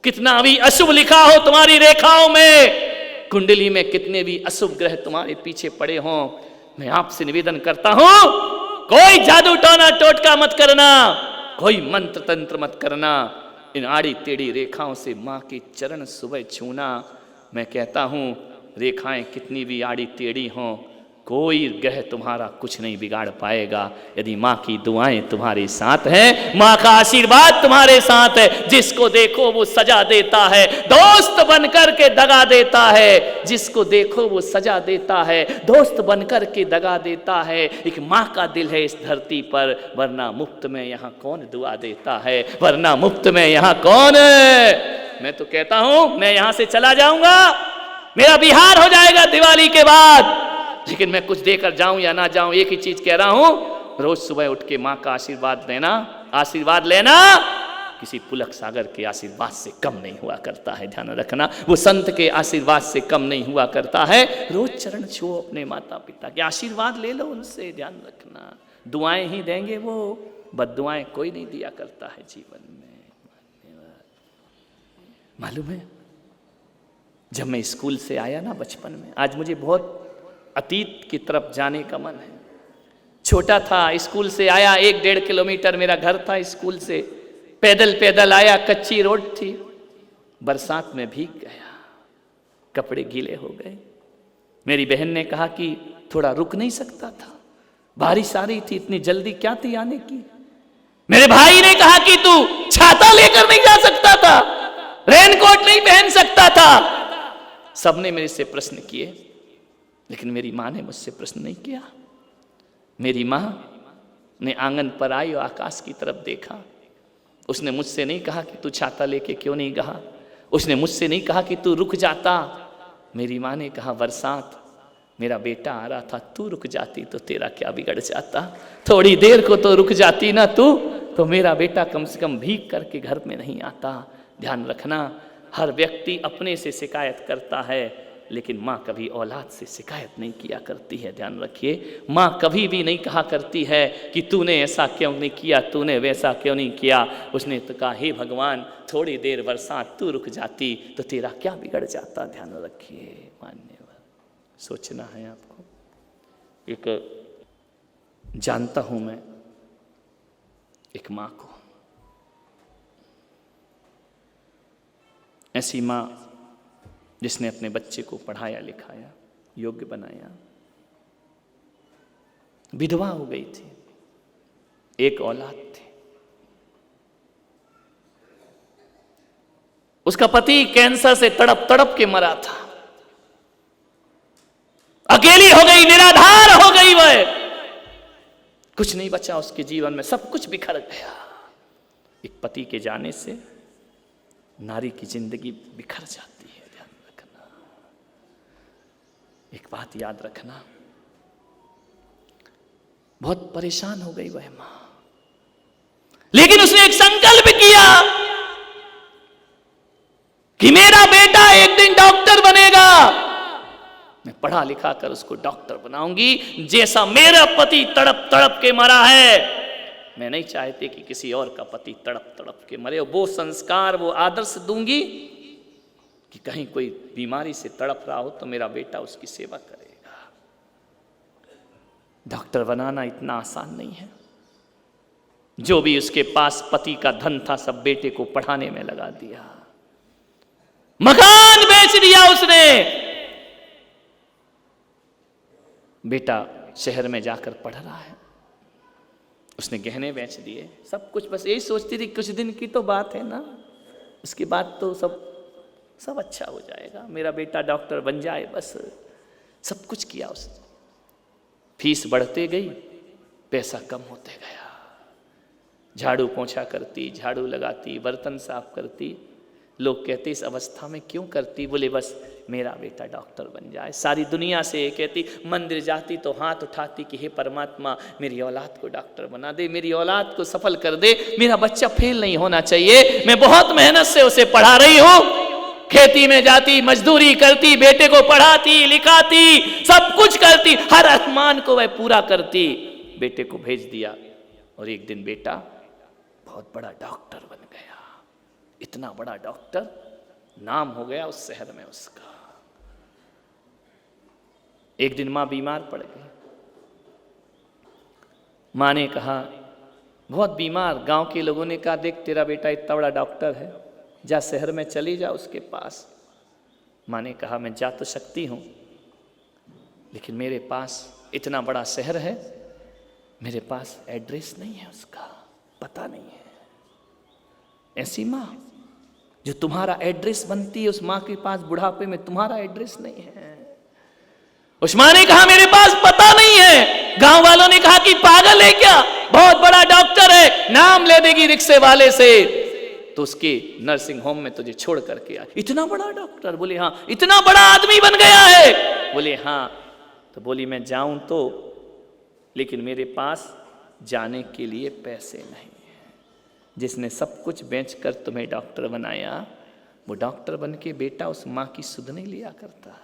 कितना भी अशुभ लिखा हो तुम्हारी रेखाओं में, कुंडली में कितने भी अशुभ ग्रह तुम्हारे पीछे पड़े हों, मैं आपसे निवेदन करता हूं, कोई जादू टोना टोटका मत करना, कोई मंत्र तंत्र मत करना। इन आड़ी टेढ़ी रेखाओं से मां के चरण सुबह छूना। मैं कहता हूं, रेखाएं कितनी भी आड़ी टेढ़ी हों, कोई ग्रह तुम्हारा कुछ नहीं बिगाड़ पाएगा। यदि मां की दुआएं तुम्हारे साथ हैं, मां का आशीर्वाद तुम्हारे साथ है, जिसको देखो वो सजा देता है, दोस्त बनकर के दगा देता है। जिसको देखो वो सजा देता है, दोस्त बनकर के दगा देता है। एक मां का दिल है इस धरती पर, वरना मुफ्त में यहाँ कौन दुआ देता है, वरना मुफ्त में यहाँ कौन है। मैं तो कहता हूं, मैं यहां से चला जाऊंगा, मेरा बिहार हो जाएगा दिवाली के बाद, लेकिन मैं कुछ देकर जाऊं या ना जाऊं, एक ही चीज कह रहा हूं, रोज सुबह उठ के मां का आशीर्वाद लेना। आशीर्वाद लेना किसी पुलक सागर के आशीर्वाद से कम नहीं हुआ करता है। ध्यान रखना, वो संत के आशीर्वाद से कम नहीं हुआ करता है। रोज चरण छुओ अपने माता पिता के, आशीर्वाद ले लो उनसे। ध्यान रखना, दुआएं ही देंगे वो, बद्दुआएं कोई नहीं दिया करता है जीवन में। मालूम है, जब मैं स्कूल से आया ना बचपन में, आज मुझे बहुत अतीत की तरफ जाने का मन है। छोटा था, स्कूल से आया, 1-1.5 किलोमीटर मेरा घर था स्कूल से, पैदल पैदल आया, कच्ची रोड थी, बरसात में भीग गया, कपड़े गीले हो गए। मेरी बहन ने कहा कि थोड़ा रुक नहीं सकता था, बारिश आ रही थी, इतनी जल्दी क्या थी आने की। मेरे भाई ने कहा कि तू छाता लेकर नहीं जा सकता था, रेनकोट नहीं पहन सकता था। सबने मेरे से प्रश्न किए, लेकिन मेरी मां ने मुझसे प्रश्न नहीं किया। मेरी मां ने आंगन पर आई और आकाश की तरफ देखा। उसने मुझसे नहीं कहा कि तू छाता लेके क्यों नहीं गया, उसने मुझसे नहीं कहा कि तू रुक जाता। मेरी मां ने कहा, बरसात, मेरा बेटा आ रहा था, तू रुक जाती तो तेरा क्या बिगड़ जाता, थोड़ी देर को तो रुक जाती ना तू, तो मेरा बेटा कम से कम भीग करके घर में नहीं आता। ध्यान रखना, हर व्यक्ति अपने से शिकायत करता है, लेकिन माँ कभी औलाद से शिकायत नहीं किया करती है। ध्यान रखिए, माँ कभी भी नहीं कहा करती है कि तूने ऐसा क्यों नहीं किया, तूने वैसा क्यों नहीं किया। उसने तो कहा, हे भगवान, थोड़ी देर बरसात तू रुक जाती तो तेरा क्या बिगड़ जाता। ध्यान रखिए, मान्यवर, सोचना है आपको। एक जानता हूं मैं एक माँ को, ऐसी माँ जिसने अपने बच्चे को पढ़ाया लिखाया, योग्य बनाया, विधवा हो गई थी, एक औलाद थी, उसका पति कैंसर से तड़प तड़प के मरा था, अकेली हो गई, निराधार हो गई, वह कुछ नहीं बचा उसके जीवन में, सब कुछ बिखर गया। एक पति के जाने से नारी की जिंदगी बिखर जाती है। ध्यान रखना, एक बात याद रखना, बहुत परेशान हो गई वह मां, लेकिन उसने एक संकल्प किया कि मेरा बेटा एक दिन डॉक्टर बनेगा, मैं पढ़ा लिखा कर उसको डॉक्टर बनाऊंगी, जैसा मेरा पति तड़प तड़प के मरा है। मैं नहीं चाहती कि किसी और का पति तड़प तड़प के मरे। वो संस्कार, वो आदर्श दूंगी कि कहीं कोई बीमारी से तड़प रहा हो तो मेरा बेटा उसकी सेवा करेगा। डॉक्टर बनाना इतना आसान नहीं है। जो भी उसके पास पति का धन था सब बेटे को पढ़ाने में लगा दिया, मकान बेच दिया उसने। बेटा शहर में जाकर पढ़ रहा है, उसने गहने बेच दिए, सब कुछ। बस यही सोचती थी कुछ दिन की तो बात है ना, उसके बाद तो सब अच्छा हो जाएगा, मेरा बेटा डॉक्टर बन जाए, बस सब कुछ किया उसने। फीस बढ़ते गई, पैसा कम होते गया। झाड़ू पोंछा करती, झाड़ू लगाती, बर्तन साफ करती। लोग कहते इस अवस्था में क्यों करती? बोले बस मेरा बेटा डॉक्टर बन जाए। सारी दुनिया से ये कहती, मंदिर जाती तो हाथ उठाती कि हे परमात्मा मेरी औलाद को डॉक्टर बना दे, मेरी औलाद को सफल कर दे, मेरा बच्चा फेल नहीं होना चाहिए। मैं बहुत मेहनत से उसे पढ़ा रही हूँ, खेती में जाती, मजदूरी करती, बेटे को पढ़ाती लिखाती, सब कुछ करती, हर अरमान को वह पूरा करती। बेटे को भेज दिया और एक दिन बेटा बहुत बड़ा डॉक्टर बन गया। इतना बड़ा डॉक्टर, नाम हो गया उस शहर में उसका। एक दिन मां बीमार पड़ गई। मां ने कहा, बहुत बीमार, गांव के लोगों ने कहा देख तेरा बेटा इतना बड़ा डॉक्टर है, जा शहर में चली जा उसके पास। मां ने कहा मैं जा तो सकती हूं, लेकिन मेरे पास इतना बड़ा शहर है, मेरे पास एड्रेस नहीं है, उसका पता नहीं है। ऐसी मां जो तुम्हारा एड्रेस बनती है, उस मां के पास बुढ़ापे में तुम्हारा एड्रेस नहीं है। उस मां ने कहा मेरे पास पता नहीं है। गांव वालों ने कहा कि पागल है क्या, बहुत बड़ा डॉक्टर है, नाम ले देगी रिक्शे वाले से, तो उसके नर्सिंग होम में तुझे छोड़ करके आ। इतना बड़ा डॉक्टर? बोले हाँ। इतना बड़ा आदमी बन गया है? बोले हाँ। तो बोली मैं जाऊं तो, लेकिन मेरे पास जाने के लिए पैसे नहीं है। जिसने सब कुछ बेचकर तुम्हें डॉक्टर बनाया, वो डॉक्टर बन के बेटा उस माँ की सुध नहीं लिया करता है।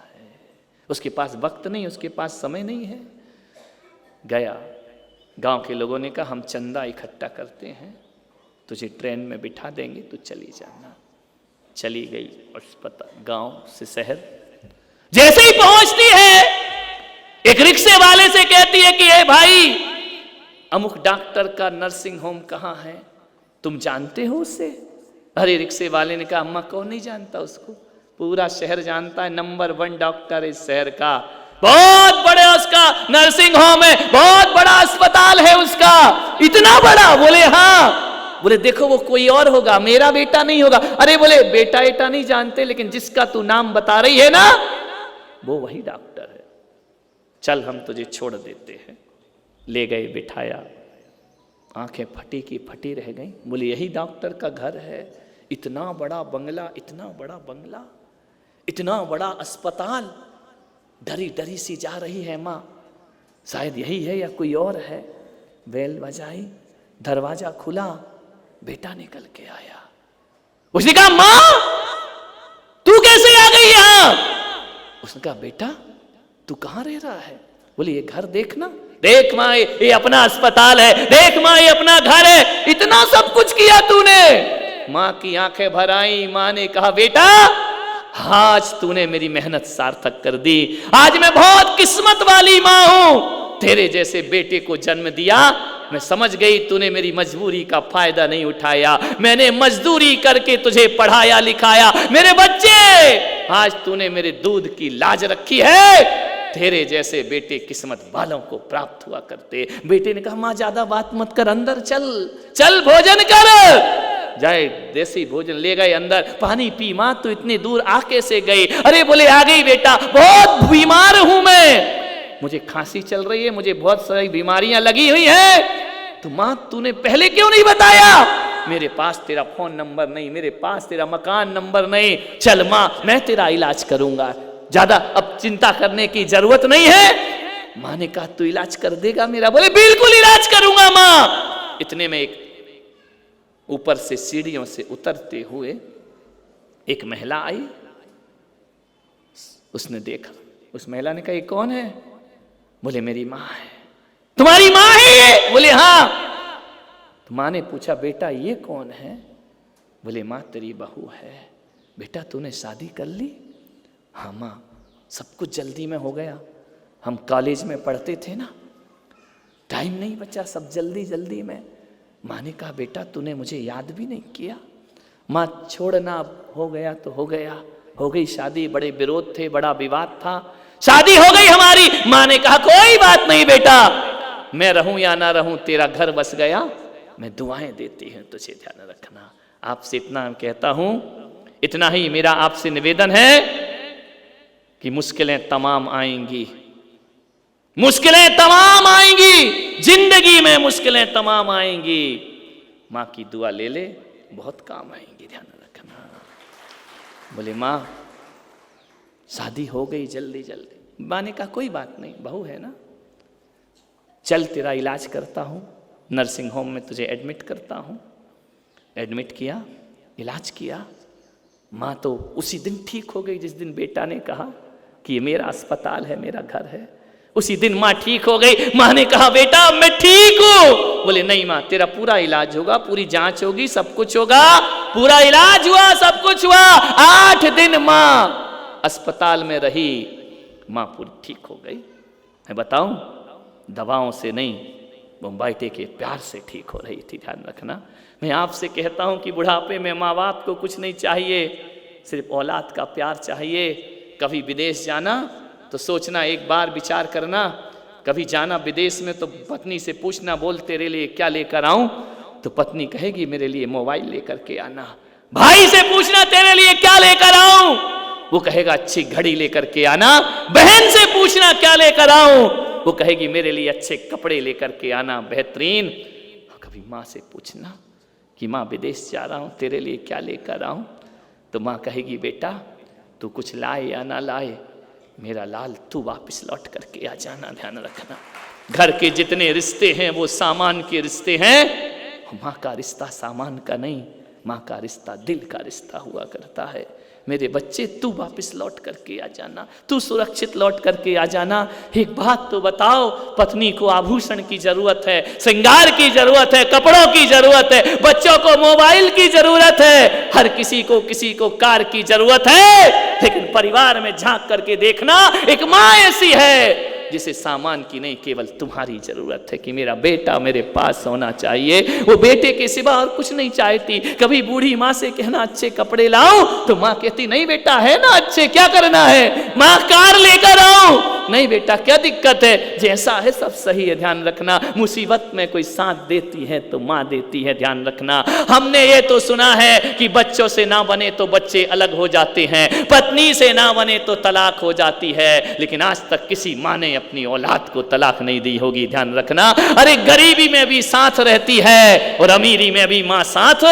उसके पास वक्त नहीं, उसके पास समय नहीं है। गया, गांव के लोगों ने कहा हम चंदा इकट्ठा करते हैं, तुझे ट्रेन में बिठा देंगे, तू चली जाना। चली गई अस्पताल, गांव से शहर। जैसे ही पहुंचती है, एक रिक्शे वाले से कहती है कि ए भाई, अमुक डॉक्टर का नर्सिंग होम कहाँ है, तुम जानते हो उसे? अरे रिक्शे वाले ने कहा अम्मा कौन नहीं जानता उसको, पूरा शहर जानता है, नंबर 1 डॉक्टर इस शहर का, बहुत बड़े उसका नर्सिंग होम है, बहुत बड़ा अस्पताल है उसका। इतना बड़ा? बोले हाँ। बोले देखो वो कोई और होगा, मेरा बेटा नहीं होगा। अरे बोले बेटा बेटा नहीं जानते, लेकिन जिसका तू नाम बता रही है ना, वो वही डॉक्टर है, चल हम तुझे छोड़ देते हैं। ले गए, बिठाया, आंखें फटी की फटी रह गई। बोले यही डॉक्टर का घर है? इतना बड़ा बंगला, इतना बड़ा बंगला, इतना बड़ा अस्पताल। डरी डरी सी जा रही है माँ, शायद यही है या कोई और है। बेल बजाई, दरवाजा खुला, बेटा निकल के आया। उसने कहा माँ तू कैसे आ गई यहां? उसने कहा बेटा तू कहां रह रहा है? बोले ये घर देखना। देख माँ ये अपना अस्पताल है, देख माँ ये अपना घर है, इतना सब कुछ किया तूने। माँ की आंखें भर आई। माँ ने कहा बेटा आज तूने मेरी मेहनत सार्थक कर दी, आज मैं बहुत किस्मत वाली माँ हूं, तेरे जैसे बेटे को जन्म दिया। मैं समझ गई तूने मेरी मजबूरी का फायदा नहीं उठाया, मैंने मजदूरी करके तुझे पढ़ाया लिखाया। मेरे बच्चे आज तूने मेरे दूध की लाज रखी है, तेरे जैसे बेटे किस्मत वालों को प्राप्त हुआ करते। बेटे ने कहा माँ ज्यादा बात मत कर, अंदर चल, चल भोजन कर। जाए देसी भोजन ले गए अंदर। पानी पी माँ, तू इतनी दूर आ कैसे गई? अरे बोले आ गई बेटा, बहुत बीमार हूं मैं, मुझे खांसी चल रही है, मुझे बहुत सारी बीमारियां लगी हुई हैं। तो माँ तूने पहले क्यों नहीं बताया? मेरे पास तेरा फोन नंबर नहीं, मेरे पास तेरा मकान नंबर नहीं। चल माँ मैं तेरा इलाज करूंगा, ज्यादा अब चिंता करने की जरूरत नहीं है। माँ ने कहा तू इलाज कर देगा मेरा? बोले बिल्कुल इलाज करूंगा माँ। इतने में एक ऊपर से सीढ़ियों से उतरते हुए एक महिला आई। उसने देखा, उस महिला ने कहा ये कौन है? बोले मेरी माँ है। तुम्हारी माँ है ये? बोले हाँ। तो माँ ने पूछा बेटा ये कौन है? बोले माँ तेरी बहू है। बेटा तूने शादी कर ली? हाँ माँ सब कुछ जल्दी में हो गया, हम कॉलेज में पढ़ते थे ना, टाइम नहीं बचा, सब जल्दी जल्दी में। माँ ने कहा बेटा तूने मुझे याद भी नहीं किया। माँ छोड़ना, हो गया तो हो गया, हो गई शादी, बड़े विरोध थे, बड़ा विवाद था, शादी हो गई हमारी। माँ ने कहा कोई बात नहीं बेटा, मैं रहूं या ना रहूं तेरा घर बस गया, मैं दुआएं देती हूं तुझे, ध्यान रखना। आपसे इतना कहता हूं, इतना ही मेरा आपसे निवेदन है कि मुश्किलें तमाम आएंगी, मुश्किलें तमाम आएंगी, जिंदगी में मुश्किलें तमाम आएंगी, माँ की दुआ ले ले, बहुत काम आएंगी, ध्यान रखना। बोले माँ शादी हो गई जल्दी जल्दी। माँ ने कहा कोई बात नहीं, बहू है ना, चल तेरा इलाज करता हूँ, नर्सिंग होम में तुझे एडमिट करता हूँ। एडमिट किया, इलाज किया। माँ तो उसी दिन ठीक हो गई जिस दिन बेटा ने कहा कि ये मेरा अस्पताल है, मेरा घर है। उसी दिन माँ ठीक हो गई। माँ ने कहा बेटा मैं ठीक हूँ। बोले नहीं माँ, तेरा पूरा इलाज होगा, पूरी जांच होगी, सब कुछ होगा, पूरा इलाज हुआ, सब कुछ हुआ। 8 दिन माँ अस्पताल में रही, माँ पूरी ठीक हो गई। मैं बताऊं, दवाओं से नहीं, वो बेटे के प्यार से ठीक हो रही थी, ध्यान रखना। मैं आपसे कहता हूं कि बुढ़ापे में माँ बाप को कुछ नहीं चाहिए, सिर्फ औलाद का प्यार चाहिए। कभी विदेश जाना तो सोचना, एक बार विचार करना, कभी जाना विदेश में तो पत्नी से पूछना, बोल तेरे लिए क्या लेकर आऊं, तो पत्नी कहेगी मेरे लिए मोबाइल लेकर के आना। भाई से पूछना तेरे लिए क्या लेकर आऊं, वो कहेगा अच्छी घड़ी लेकर के आना। बहन से पूछना क्या लेकर आऊं, वो कहेगी मेरे लिए अच्छे कपड़े लेकर के आना, बेहतरीन। कभी माँ से पूछना कि माँ विदेश जा रहा हूं, तेरे लिए क्या लेकर आऊं, तो माँ कहेगी बेटा तू कुछ लाए या ना लाए, मेरा लाल तू वापस लौट करके आ जाना, ध्यान रखना। घर के जितने रिश्ते हैं वो सामान के रिश्ते हैं, माँ का रिश्ता सामान का नहीं, माँ का रिश्ता दिल का रिश्ता हुआ करता है। मेरे बच्चे तू वापस लौट करके आ जाना, तू सुरक्षित लौट करके आ जाना। एक बात तो बताओ, पत्नी को आभूषण की जरूरत है, श्रृंगार की जरूरत है, कपड़ों की जरूरत है, बच्चों को मोबाइल की जरूरत है, हर किसी को कार की जरूरत है, लेकिन परिवार में झांक करके देखना, एक माँ ऐसी है जिसे सामान की नहीं, केवल तुम्हारी जरूरत है कि मेरा बेटा मेरे पास होना चाहिए। वो बेटे के सिवा और कुछ नहीं चाहती। कभी बूढ़ी माँ से कहना अच्छे कपड़े लाओ, तो माँ कहती नहीं बेटा है ना अच्छे, क्या करना है, माँ कार लेकर आओ। नहीं बेटा क्या दिक्कत है, जैसा है सब सही है, ध्यान रखना। मुसीबत में कोई साथ देती है तो माँ देती है, ध्यान रखना। हमने ये तो सुना है कि बच्चों से ना बने तो बच्चे अलग हो जाते हैं, पत्नी से ना बने तो तलाक हो जाती है, लेकिन आज तक किसी माँ ने अपनी औलाद को तलाक नहीं दी होगी, ध्यान रखना। अरे गरीबी में भी साथ रहती है और अमीरी में भी माँ साथ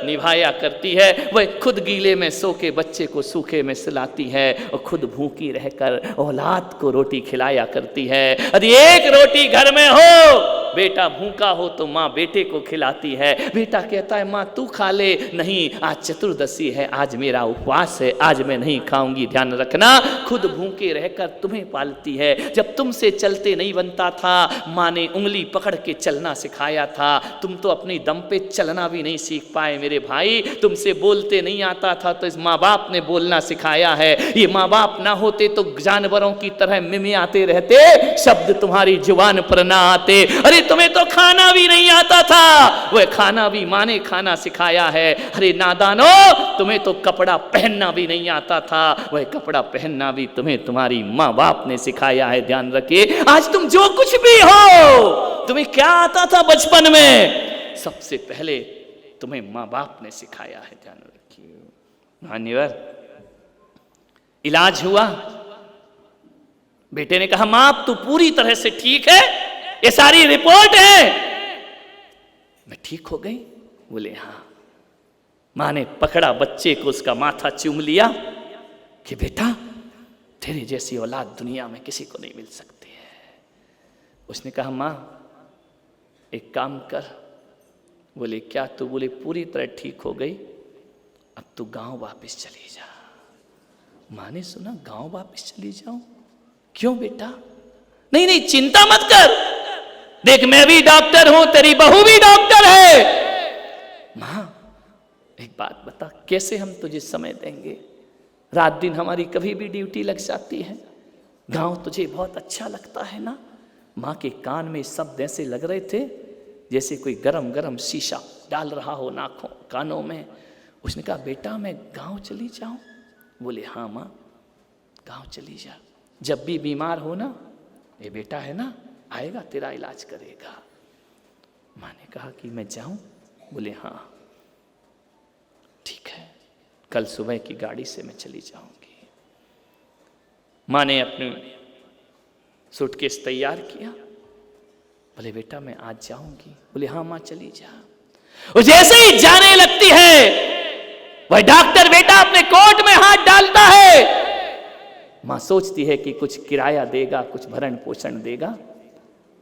निभाया करती है। वह खुद गीले में सो के बच्चे को सूखे में सुलाती है और खुद भूखी रहकर औलाद को रोटी खिलाया करती है। यदि एक रोटी घर में हो, बेटा भूखा हो तो माँ बेटे को खिलाती है। बेटा कहता है माँ तू खा ले, नहीं आज चतुर्दशी है, आज मेरा उपवास है, आज मैं नहीं खाऊंगी, ध्यान रखना। खुद भूखे रहकर तुम्हें पालती है। जब तुमसे चलते नहीं बनता था, माँ ने उंगली पकड़ के चलना सिखाया था। तुम तो अपने दम पे चलना भी नहीं सीख पाए मेरे भाई, तुमसे बोलते नहीं आता था तो इस माँ बाप ने बोलना सिखाया है। ये माँ बाप ना होते तो जानवरों की तरह मिमियाते रहते, शब्द तुम्हारी जुबान पर ना आते। अरे तुम्हें तो खाना भी नहीं आता था, वह खाना भी माँ ने खाना सिखाया है। अरे नादानो, तुम्हें तो कपड़ा पहनना भी नहीं आता था, वह कपड़ा पहनना भी तुम्हें तुम्हारी माँ बाप ने सिखाया है, ध्यान रखिए। आज तुम जो कुछ भी हो, तुम्हें क्या आता था बचपन में, सबसे पहले तुम्हें माँ बाप ने सिखाया है, ध्यान रखिए। मान्यवर, इलाज हुआ, बेटे ने कहा माँ अब तू पूरी तरह से ठीक है, ये सारी रिपोर्ट है, मैं ठीक हो गई। बोले हाँ। मां ने पकड़ा बच्चे को, उसका माथा चूम लिया कि बेटा तेरे जैसी औलाद दुनिया में किसी को नहीं मिल सकती है। उसने कहा मां एक काम कर। बोले क्या? तो बोले पूरी तरह ठीक हो गई, अब तू गांव वापस चली जा। मां ने सुना गांव वापस चली जाऊं? क्यों बेटा? नहीं नहीं चिंता मत कर, देख मैं भी डॉक्टर हूं, तेरी बहू भी डॉक्टर है। मां एक बात बता, कैसे हम तुझे समय देंगे? रात दिन हमारी कभी भी ड्यूटी लग जाती है, गांव तुझे बहुत अच्छा लगता है ना? मां के कान में शब्द ऐसे लग रहे थे जैसे कोई गरम गरम शीशा डाल रहा हो नाकों कानों में। उसने कहा बेटा मैं गांव चली जाऊं? बोले हाँ मां गांव चली जा, जब भी बीमार हो ना, ये बेटा है ना आएगा, तेरा इलाज करेगा। माँ ने कहा कि मैं जाऊं? बोले हाँ ठीक है, कल सुबह की गाड़ी से मैं चली जाऊंगी। माँ ने अपने सूटकेस तैयार किया। बोले बेटा मैं आज जाऊंगी। बोले हाँ माँ चली जा। वो जैसे ही जाने लगती है, वह डॉक्टर बेटा अपने कोट में हाथ डालता है। माँ सोचती है कि कुछ किराया देगा, कुछ भरण पोषण देगा।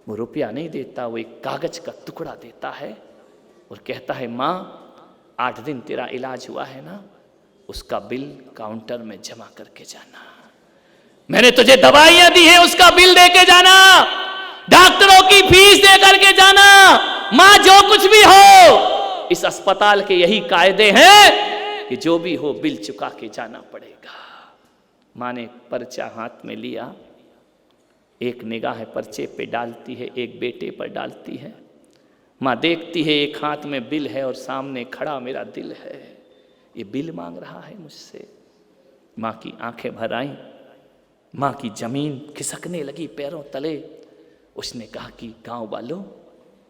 वो रुपया नहीं देता, वो एक कागज का टुकड़ा देता है और कहता है माँ 8 दिन तेरा इलाज हुआ है ना, उसका बिल काउंटर में जमा करके जाना। मैंने तुझे दवाइयां दी है, उसका बिल दे के जाना, डॉक्टरों की फीस दे करके जाना। माँ जो कुछ भी हो, इस अस्पताल के यही कायदे हैं कि जो भी हो बिल चुका के जाना पड़ेगा। माँ ने पर्चा हाथ में लिया, एक निगाह पर्चे पे डालती है, एक बेटे पर डालती है। माँ देखती है एक हाथ में बिल है और सामने खड़ा मेरा दिल है, ये बिल मांग रहा है मुझसे। माँ की आंखें भर आईं, माँ की जमीन खिसकने लगी पैरों तले। उसने कहा कि गांव वालों,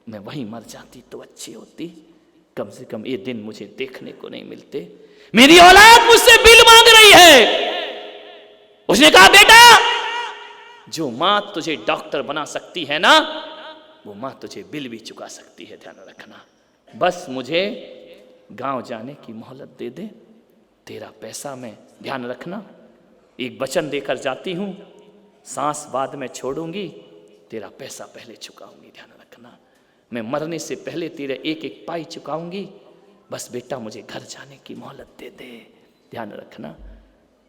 मैं वहीं मर जाती तो अच्छी होती, कम से कम ये दिन मुझे देखने को नहीं मिलते। मेरी औलाद मुझसे बिल मांग रही है। उसने कहा बेटा, जो माँ तुझे डॉक्टर बना सकती है ना, वो माँ तुझे बिल भी चुका सकती है, ध्यान रखना। बस मुझे गांव जाने की मोहलत दे दे, तेरा पैसा मैं, ध्यान रखना, एक वचन देकर जाती हूँ, सांस बाद में छोड़ूंगी, तेरा पैसा पहले चुकाऊंगी, ध्यान रखना। मैं मरने से पहले तेरे एक एक पाई चुकाऊंगी, बस बेटा मुझे घर जाने की मोहलत दे दे, ध्यान रखना।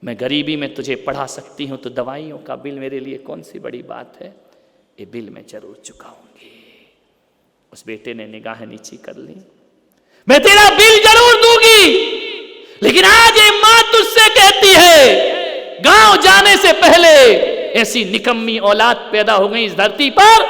मैं गरीबी में तुझे पढ़ा सकती हूँ, तो दवाइयों का बिल मेरे लिए कौन सी बड़ी बात है, ये बिल मैं जरूर चुकाऊंगी। उस बेटे ने निगाह नीची कर ली। मैं तेरा बिल जरूर दूंगी, लेकिन आज ये माँ तुझसे कहती है, गांव जाने से पहले ऐसी निकम्मी औलाद पैदा हो गई इस धरती पर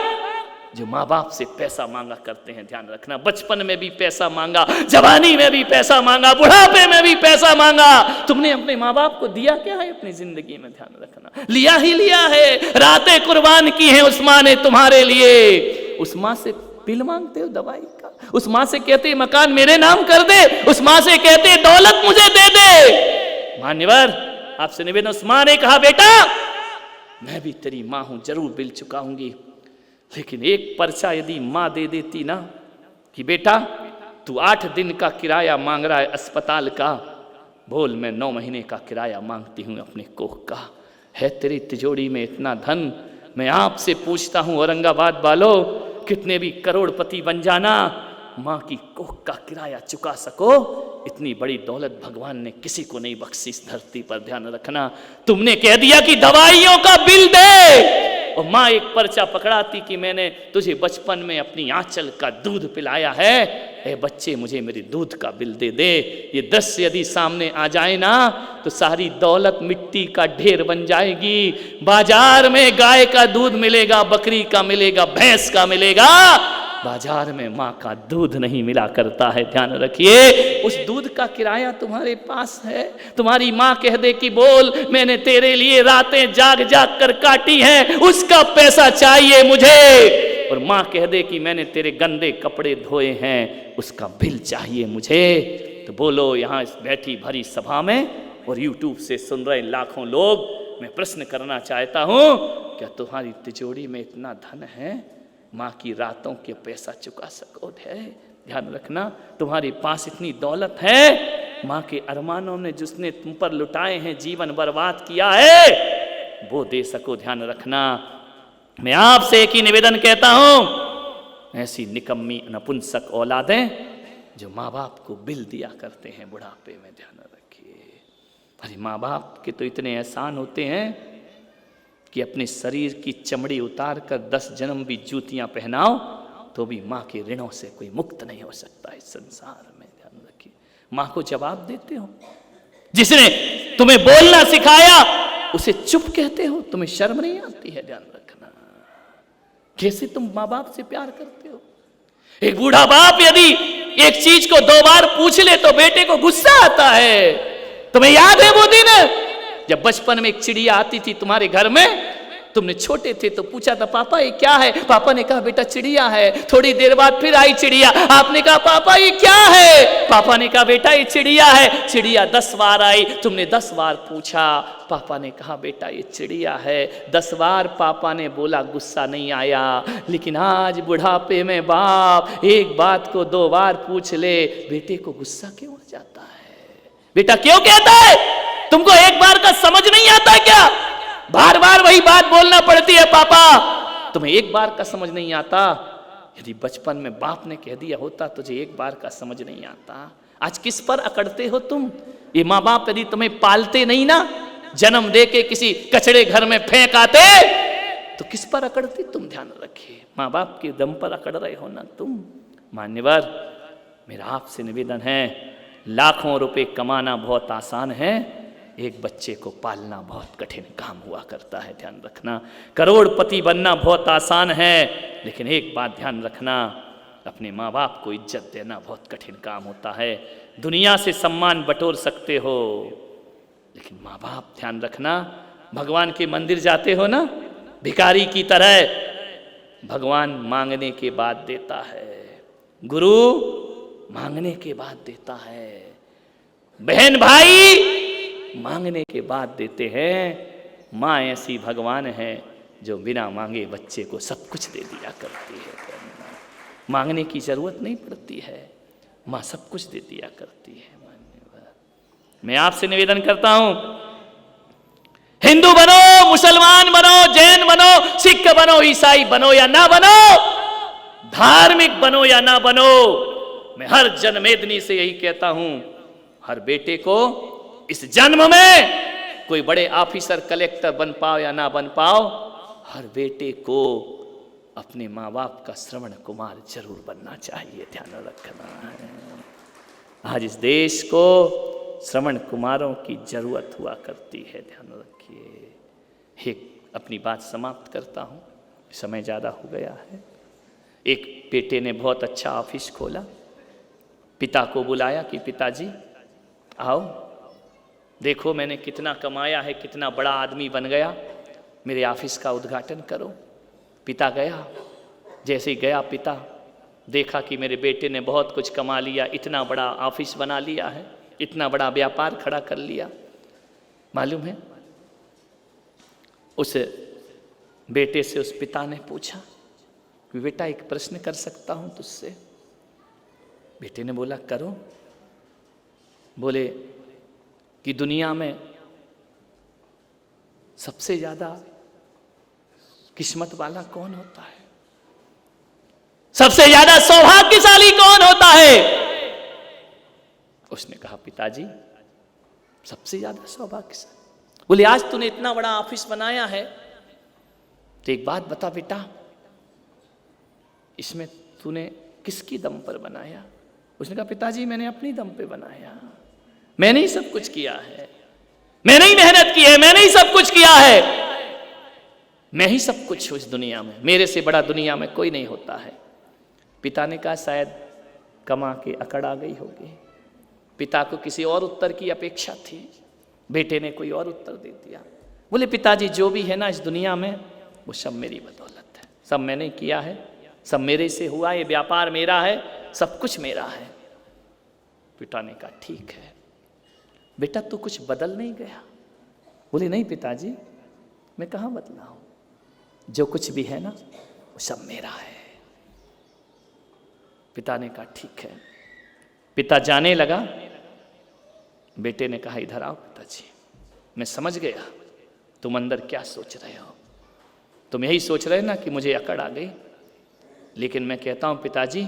जो माँ बाप से पैसा मांगा करते हैं, ध्यान रखना। बचपन में भी पैसा मांगा, जवानी में भी पैसा मांगा, बुढ़ापे में भी पैसा मांगा। तुमने अपने माँ बाप को दिया क्या है अपनी जिंदगी में, ध्यान रखना। लिया ही लिया है, रातें कुर्बान की हैं उस माँ ने तुम्हारे लिए। उस माँ से बिल मांगते हो दवाई का, उस माँ से कहते मकान मेरे नाम कर दे, उस माँ से कहते दौलत मुझे दे दे। मान्यवर, आपसे निवेदन। उस माँ ने कहा बेटा मैं भी तेरी माँ हूं, जरूर बिल चुकाऊंगी, लेकिन एक पर्चा यदि माँ दे देती ना कि बेटा तू 8 दिन का किराया मांग रहा है अस्पताल का, बोल मैं 9 महीने का किराया मांगती हूँ अपने कोख का। है तेरी तिजोरी में इतना धन? मैं आपसे पूछता हूँ औरंगाबाद वालों, कितने भी करोड़पति बन जाना, माँ की कोख का किराया चुका सको, इतनी बड़ी दौलत भगवान ने किसी को नहीं बख्शी इस धरती पर, ध्यान रखना। तुमने कह दिया कि दवाइयों का बिल दे, और माँ एक पर्चा पकड़ाती कि मैंने तुझे बचपन में अपनी आंचल का दूध पिलाया है, ए बच्चे मुझे मेरे दूध का बिल दे दे। ये 10 यदि सामने आ जाए ना तो सारी दौलत मिट्टी का ढेर बन जाएगी। बाजार में गाय का दूध मिलेगा, बकरी का मिलेगा, भैंस का मिलेगा, बाजार में माँ का दूध नहीं मिला करता है, ध्यान रखिए। उस दूध का किराया तुम्हारे पास है। तुम्हारी माँ कह दे कि बोल मैंने तेरे लिए रातें जाग जाग कर काटी हैं, उसका पैसा चाहिए मुझे। और माँ कह दे कि मैंने तेरे गंदे कपड़े धोए हैं, उसका बिल चाहिए मुझे। तो बोलो यहाँ इस बैठी भरी सभा में और यूट्यूब से सुन रहे लाखों लोग, मैं प्रश्न करना चाहता हूँ, क्या तुम्हारी तिजोरी में इतना धन है माँ की रातों के पैसा चुका सको? ध्यान रखना। तुम्हारे पास इतनी दौलत है, माँ के अरमानों ने जिसने तुम पर लुटाए हैं, जीवन बर्बाद किया है, वो दे सको, ध्यान रखना। मैं आपसे एक ही निवेदन कहता हूं, ऐसी निकम्मी नपुंसक औलादें जो माँ बाप को बिल दिया करते हैं बुढ़ापे में, ध्यान रखिए। अरे माँ बाप के तो इतने एहसान होते हैं कि अपने शरीर की चमड़ी उतार कर 10 जन्म भी जूतियां पहनाओ तो भी माँ के ऋणों से कोई मुक्त नहीं हो सकता इस संसार में, ध्यान रखिए। माँ को जवाब देते हो, जिसने तुम्हें बोलना सिखाया उसे चुप कहते हो, तुम्हें शर्म नहीं आती है? ध्यान रखना। कैसे तुम माँ बाप से प्यार करते हो? एक बूढ़ा बाप यदि एक चीज को 2 बार पूछ ले तो बेटे को गुस्सा आता है। तुम्हें याद है वो दिन जब बचपन में एक चिड़िया आती थी तुम्हारे घर में, तुमने छोटे थे तो पूछा था पापा ये क्या है, पापा ने कहा बेटा चिड़िया है। थोड़ी देर बाद फिर आई चिड़िया, आपने कहा पापा ये क्या है, पापा ने कहा बेटा ये चिड़िया है। चिड़िया 10 बार आई, तुमने 10 बार पूछा, पापा ने कहा बेटा ये चिड़िया है। 10 बार पापा ने बोला, गुस्सा नहीं आया। लेकिन आज बुढ़ापे में बाप एक बात को 2 बार पूछ ले, बेटे को गुस्सा क्यों आ जाता है? बेटा क्यों कहता है? तुमको एक बार का समझ नहीं आता क्या? बार बार वही बात बोलना पड़ती है पापा, तुम्हें एक बार का समझ नहीं आता। यदि बचपन में बाप ने कह दिया होता तुझे एक बार का समझ नहीं आता, आज किस पर अकड़ते हो तुम? ये माँ बाप यदि तुम्हें पालते नहीं ना, जन्म दे के किसी कचड़े घर में फेंक आते, तो किस पर अकड़ते तुम? ध्यान रखिए, माँ बाप के दम पर अकड़ रहे हो ना तुम। मान्यवर, मेरा आपसे निवेदन है, लाखों रुपए कमाना बहुत आसान है, एक बच्चे को पालना बहुत कठिन काम हुआ करता है। ध्यान रखना, करोड़पति बनना बहुत आसान है, लेकिन एक बात ध्यान रखना, अपने माँ बाप को इज्जत देना बहुत कठिन काम होता है। दुनिया से सम्मान बटोर सकते हो, लेकिन माँ बाप, ध्यान रखना, भगवान के मंदिर जाते हो ना, भिखारी की तरह, भगवान मांगने के बाद देता है, गुरु मांगने के बाद देता है, बहन भाई मांगने के बाद देते हैं। माँ ऐसी भगवान है जो बिना मांगे बच्चे को सब कुछ दे दिया करती है। मांगने की जरूरत नहीं पड़ती है, माँ सब कुछ दे दिया करती है। मैं आपसे निवेदन करता हूं, हिंदू बनो, मुसलमान बनो, जैन बनो, सिख बनो, ईसाई बनो या ना बनो, धार्मिक बनो या ना बनो, मैं हर जनमेदनी से यही कहता हूं, हर बेटे को इस जन्म में कोई बड़े ऑफिसर कलेक्टर बन पाओ या ना बन पाओ, हर बेटे को अपने माँ बाप का श्रवण कुमार जरूर बनना चाहिए। ध्यान रखना है, आज इस देश को श्रवण कुमारों की जरूरत हुआ करती है। ध्यान रखिए। एक अपनी बात समाप्त करता हूँ, समय ज़्यादा हो गया है। एक बेटे ने बहुत अच्छा ऑफिस खोला, पिता को बुलाया कि पिताजी आओ देखो मैंने कितना कमाया है, कितना बड़ा आदमी बन गया, मेरे ऑफिस का उद्घाटन करो। पिता गया, जैसे ही गया पिता देखा कि मेरे बेटे ने बहुत कुछ कमा लिया, इतना बड़ा ऑफिस बना लिया है, इतना बड़ा व्यापार खड़ा कर लिया। मालूम है, उस बेटे से उस पिता ने पूछा कि बेटा एक प्रश्न कर सकता हूं तुझसे? बेटे ने बोला करो। बोले कि दुनिया में सबसे ज्यादा किस्मत वाला कौन होता है? सबसे ज्यादा सौभाग्यशाली कौन होता है? उसने कहा पिताजी सबसे ज्यादा सौभाग्यशाली। बोले आज तूने इतना बड़ा ऑफिस बनाया है, तो एक बात बता बेटा, इसमें तूने किसकी दम पर बनाया? उसने कहा पिताजी मैंने अपनी दम पे बनाया, मैंने ही सब कुछ किया है, मैंने ही मेहनत की है, मैंने ही सब कुछ किया है, मैं ही सब कुछ हूं इस दुनिया में, मेरे से बड़ा दुनिया में कोई नहीं होता है। पिता ने कहा शायद कमा के अकड़ आ गई होगी। पिता को किसी और उत्तर की अपेक्षा थी, बेटे ने कोई और उत्तर दे दिया। बोले पिताजी जो भी है ना इस दुनिया में वो सब मेरी बदौलत है, सब मैंने किया है, सब मेरे से हुआ, ये व्यापार मेरा है, सब कुछ मेरा है। पिता ने कहा ठीक है बेटा, तू कुछ बदल नहीं गया? बोले नहीं पिताजी, मैं कहाँ बदला हूं, जो कुछ भी है ना वो सब मेरा है। पिता ने कहा ठीक है। पिता जाने लगा, बेटे ने कहा इधर आओ पिताजी, मैं समझ गया तुम अंदर क्या सोच रहे हो। तुम यही सोच रहे ना कि मुझे अकड़ आ गई, लेकिन मैं कहता हूं पिताजी,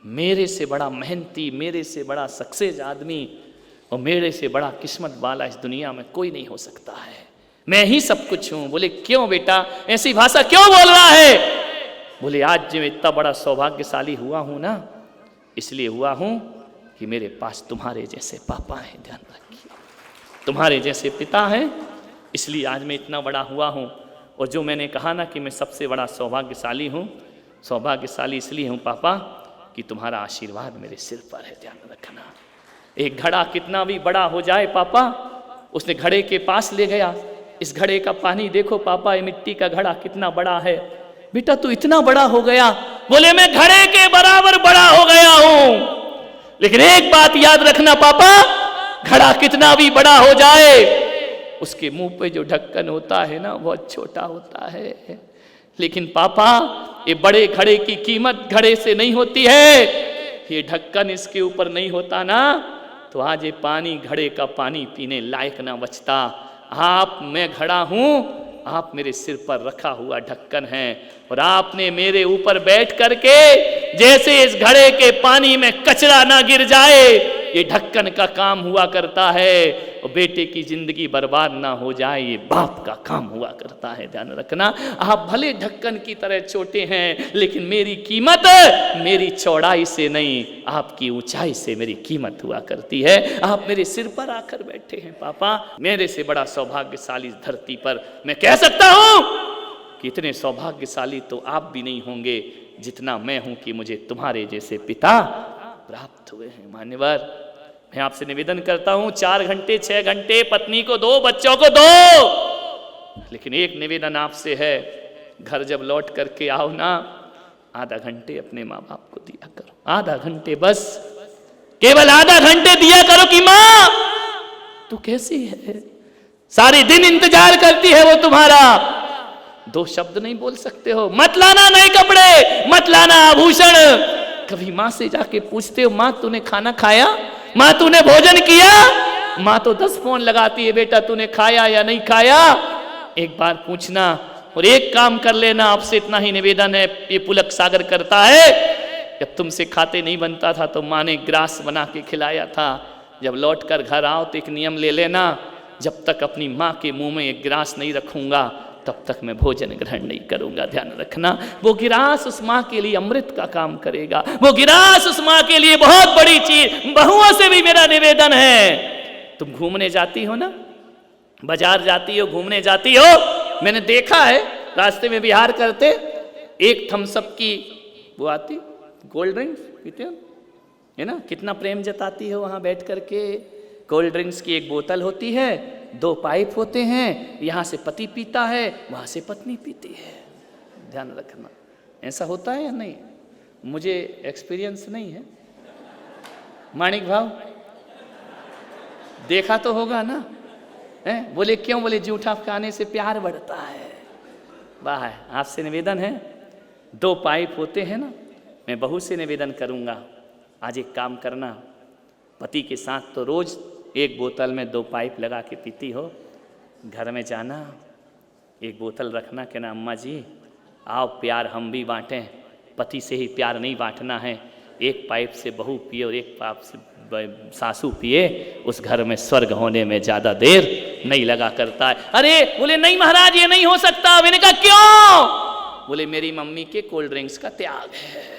मेरे से बड़ा मेहनती, मेरे से बड़ा सक्सेस आदमी और मेरे से बड़ा किस्मत वाला इस दुनिया में कोई नहीं हो सकता है, मैं ही सब कुछ हूं। बोले क्यों बेटा, ऐसी भाषा क्यों बोल रहा है? बोले आज जो इतना बड़ा सौभाग्यशाली हुआ हूं ना, इसलिए हुआ हूं कि मेरे पास तुम्हारे जैसे पापा हैं। ध्यान रखिए, तुम्हारे जैसे पिता हैं, इसलिए आज मैं इतना बड़ा हुआ हूं। और जो मैंने कहा ना कि मैं सबसे बड़ा सौभाग्यशाली हूं, सौभाग्यशाली इसलिए हूं पापा कि तुम्हारा आशीर्वाद मेरे सिर पर है। ध्यान रखना, एक घड़ा कितना भी बड़ा हो जाए पापा, उसने घड़े के पास ले गया, इस घड़े का पानी देखो पापा, ये मिट्टी का घड़ा कितना बड़ा है। बेटा तू इतना बड़ा हो गया? बोले मैं घड़े के बराबर बड़ा हो गया हूं, लेकिन एक बात याद रखना पापा, घड़ा कितना भी बड़ा हो जाए, उसके मुंह पे जो ढक्कन होता है ना बहुत छोटा होता है। लेकिन पापा ये बड़े घड़े की कीमत घड़े से नहीं होती है, ये ढक्कन इसके ऊपर नहीं होता ना तो आज ये पानी घड़े का पानी पीने लायक ना बचता। आप, मैं घड़ा हूं, आप मेरे सिर पर रखा हुआ ढक्कन है, और आपने मेरे ऊपर बैठ करके जैसे इस घड़े के पानी में कचरा ना गिर जाए ये ढक्कन का काम हुआ करता है, और बेटे की जिंदगी बर्बाद ना हो जाए ये बाप का काम हुआ करता है। ध्यान रखना, आप भले ढक्कन की तरह छोटे हैं, लेकिन मेरी कीमत मेरी चौड़ाई से नहीं, आपकी ऊंचाई से मेरी कीमत हुआ करती है। आप मेरे सिर पर आकर बैठे हैं पापा, मेरे से बड़ा सौभाग्यशाली इस धरती पर मैं कह सकता हूं कि इतने सौभाग्यशाली तो आप भी नहीं होंगे जितना मैं हूं कि मुझे तुम्हारे जैसे पिता प्राप्त हुए हैं। मान्यवर, मैं आपसे निवेदन करता हूं 4 घंटे 6 घंटे पत्नी को दो, बच्चों को दो, लेकिन एक निवेदन आपसे है, घर जब लौट करके आओ ना, आधा घंटे अपने माँ बाप को दिया करो, आधा घंटे, बस केवल आधा घंटे दिया करो कि माँ तू कैसी है, सारे दिन इंतजार करती है वो तुम्हारा। 2 शब्द नहीं बोल सकते हो, मत लाना नए कपड़े, मत लाना आभूषण। कभी माँ से जाके पूछते हो माँ तूने खाना खाया, माँ तूने भोजन किया? माँ तो 10 फोन लगाती है, बेटा तूने खाया या नहीं खाया? एक बार पूछना। और एक काम कर लेना, आपसे इतना ही निवेदन है, ये पुलक सागर करता है, जब तुमसे खाते नहीं बनता था तो माँ ने ग्रास बना के खिलाया था, जब लौट कर घर आओ तो एक नियम ले लेना, जब तक अपनी माँ के मुंह में एक गिलास नहीं रखूंगा तब तक मैं भोजन ग्रहण नहीं करूंगा। ध्यान रखना, वो गिलास उस माँ के लिए अमृत का काम करेगा, वो गिलास उस माँ के लिए बहुत बड़ी चीज। बहुओं से भी मेरा निवेदन है, तुम घूमने जाती हो ना, बाजार जाती हो, घूमने जाती हो, मैंने देखा है रास्ते में विहार करते एक थम्सअप की वो आती कोल्ड ड्रिंक्स पीते हो है ना, कितना प्रेम जताती हो वहां बैठ करके। कोल्ड ड्रिंक्स की एक बोतल होती है, 2 पाइप होते हैं, यहाँ से पति पीता है, वहाँ से पत्नी पीती है। ध्यान रखना, ऐसा होता है या नहीं? मुझे एक्सपीरियंस नहीं है। माणिक भाव देखा तो होगा ना? हैं? बोले क्यों? बोले जूठा खाने से प्यार बढ़ता है। वाह, आपसे निवेदन है, 2 पाइप होते हैं ना, मैं बहू से निवेदन करूँगा, आज एक काम करना, पति के साथ तो रोज एक बोतल में 2 पाइप लगा के पीती हो, घर में जाना, एक बोतल रखना, कहना अम्मा जी आओ प्यार हम भी बांटें, पति से ही प्यार नहीं बांटना है, एक पाइप से बहू पिए और एक पाइप से सासू पिए, उस घर में स्वर्ग होने में ज़्यादा देर नहीं लगा करता है। अरे बोले नहीं महाराज ये नहीं हो सकता। मैंने कहा क्यों? बोले मेरी मम्मी के कोल्ड ड्रिंक्स का त्याग है।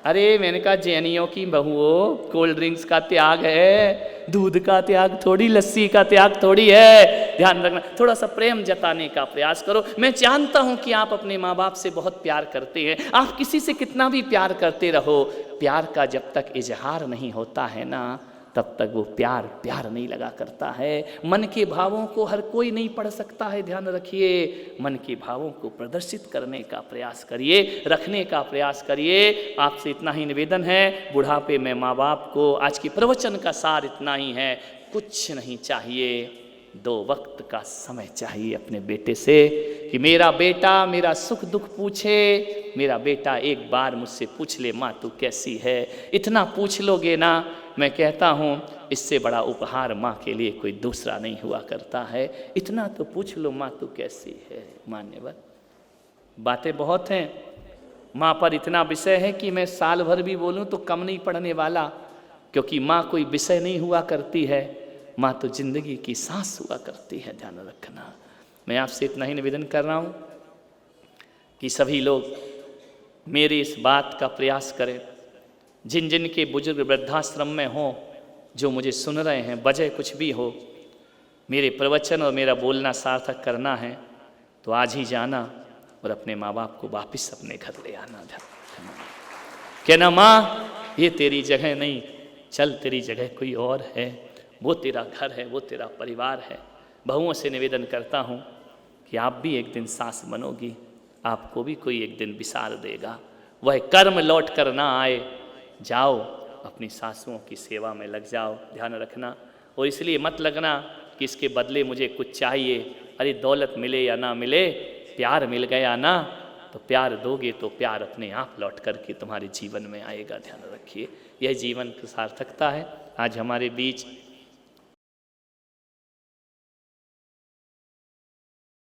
अरे मैंने कहा जैनियों की बहुओं, कोल्ड ड्रिंक्स का त्याग है, दूध का त्याग थोड़ी, लस्सी का त्याग थोड़ी है। ध्यान रखना, थोड़ा सा प्रेम जताने का प्रयास करो। मैं जानता हूं कि आप अपने माँ बाप से बहुत प्यार करते हैं, आप किसी से कितना भी प्यार करते रहो, प्यार का जब तक इजहार नहीं होता है ना तब तक वो प्यार प्यार नहीं लगा करता है। मन के भावों को हर कोई नहीं पढ़ सकता है, ध्यान रखिए। मन के भावों को प्रदर्शित करने का प्रयास करिए, रखने का प्रयास करिए। आपसे इतना ही निवेदन है, बुढ़ापे में माँ बाप को, आज की प्रवचन का सार इतना ही है, कुछ नहीं चाहिए, 2 वक्त का समय चाहिए अपने बेटे से कि मेरा बेटा मेरा सुख दुख पूछे, मेरा बेटा एक बार मुझसे पूछ ले माँ तू कैसी है। इतना पूछ लोगे ना, मैं कहता हूँ इससे बड़ा उपहार माँ के लिए कोई दूसरा नहीं हुआ करता है। इतना तो पूछ लो माँ तू कैसी है। मान्यवर, बातें बहुत हैं, माँ पर इतना विषय है कि मैं साल भर भी बोलूँ तो कम नहीं पड़ने वाला, क्योंकि माँ कोई विषय नहीं हुआ करती है, माँ तो जिंदगी की सांस हुआ करती है। ध्यान रखना, मैं आपसे इतना ही निवेदन कर रहा हूँ कि सभी लोग मेरी इस बात का प्रयास करें, जिन जिन के बुजुर्ग वृद्धाश्रम में हों, जो मुझे सुन रहे हैं, वजह कुछ भी हो, मेरे प्रवचन और मेरा बोलना सार्थक करना है तो आज ही जाना और अपने माँ बाप को वापस अपने घर ले आना। कहना माँ ये तेरी जगह नहीं, चल तेरी जगह कोई और है, वो तेरा घर है, वो तेरा परिवार है। बहुओं से निवेदन करता हूँ कि आप भी एक दिन सास बनोगी, आपको भी कोई एक दिन विसार देगा। वह कर्म लौट कर ना आए, जाओ अपनी सासुओं की सेवा में लग जाओ, ध्यान रखना। और इसलिए मत लगना कि इसके बदले मुझे कुछ चाहिए। अरे दौलत मिले या ना मिले, प्यार मिल गया ना, तो प्यार दोगे तो प्यार अपने आप लौट करके तुम्हारे जीवन में आएगा। ध्यान रखिए, यह जीवन की सार्थकता है। आज हमारे बीच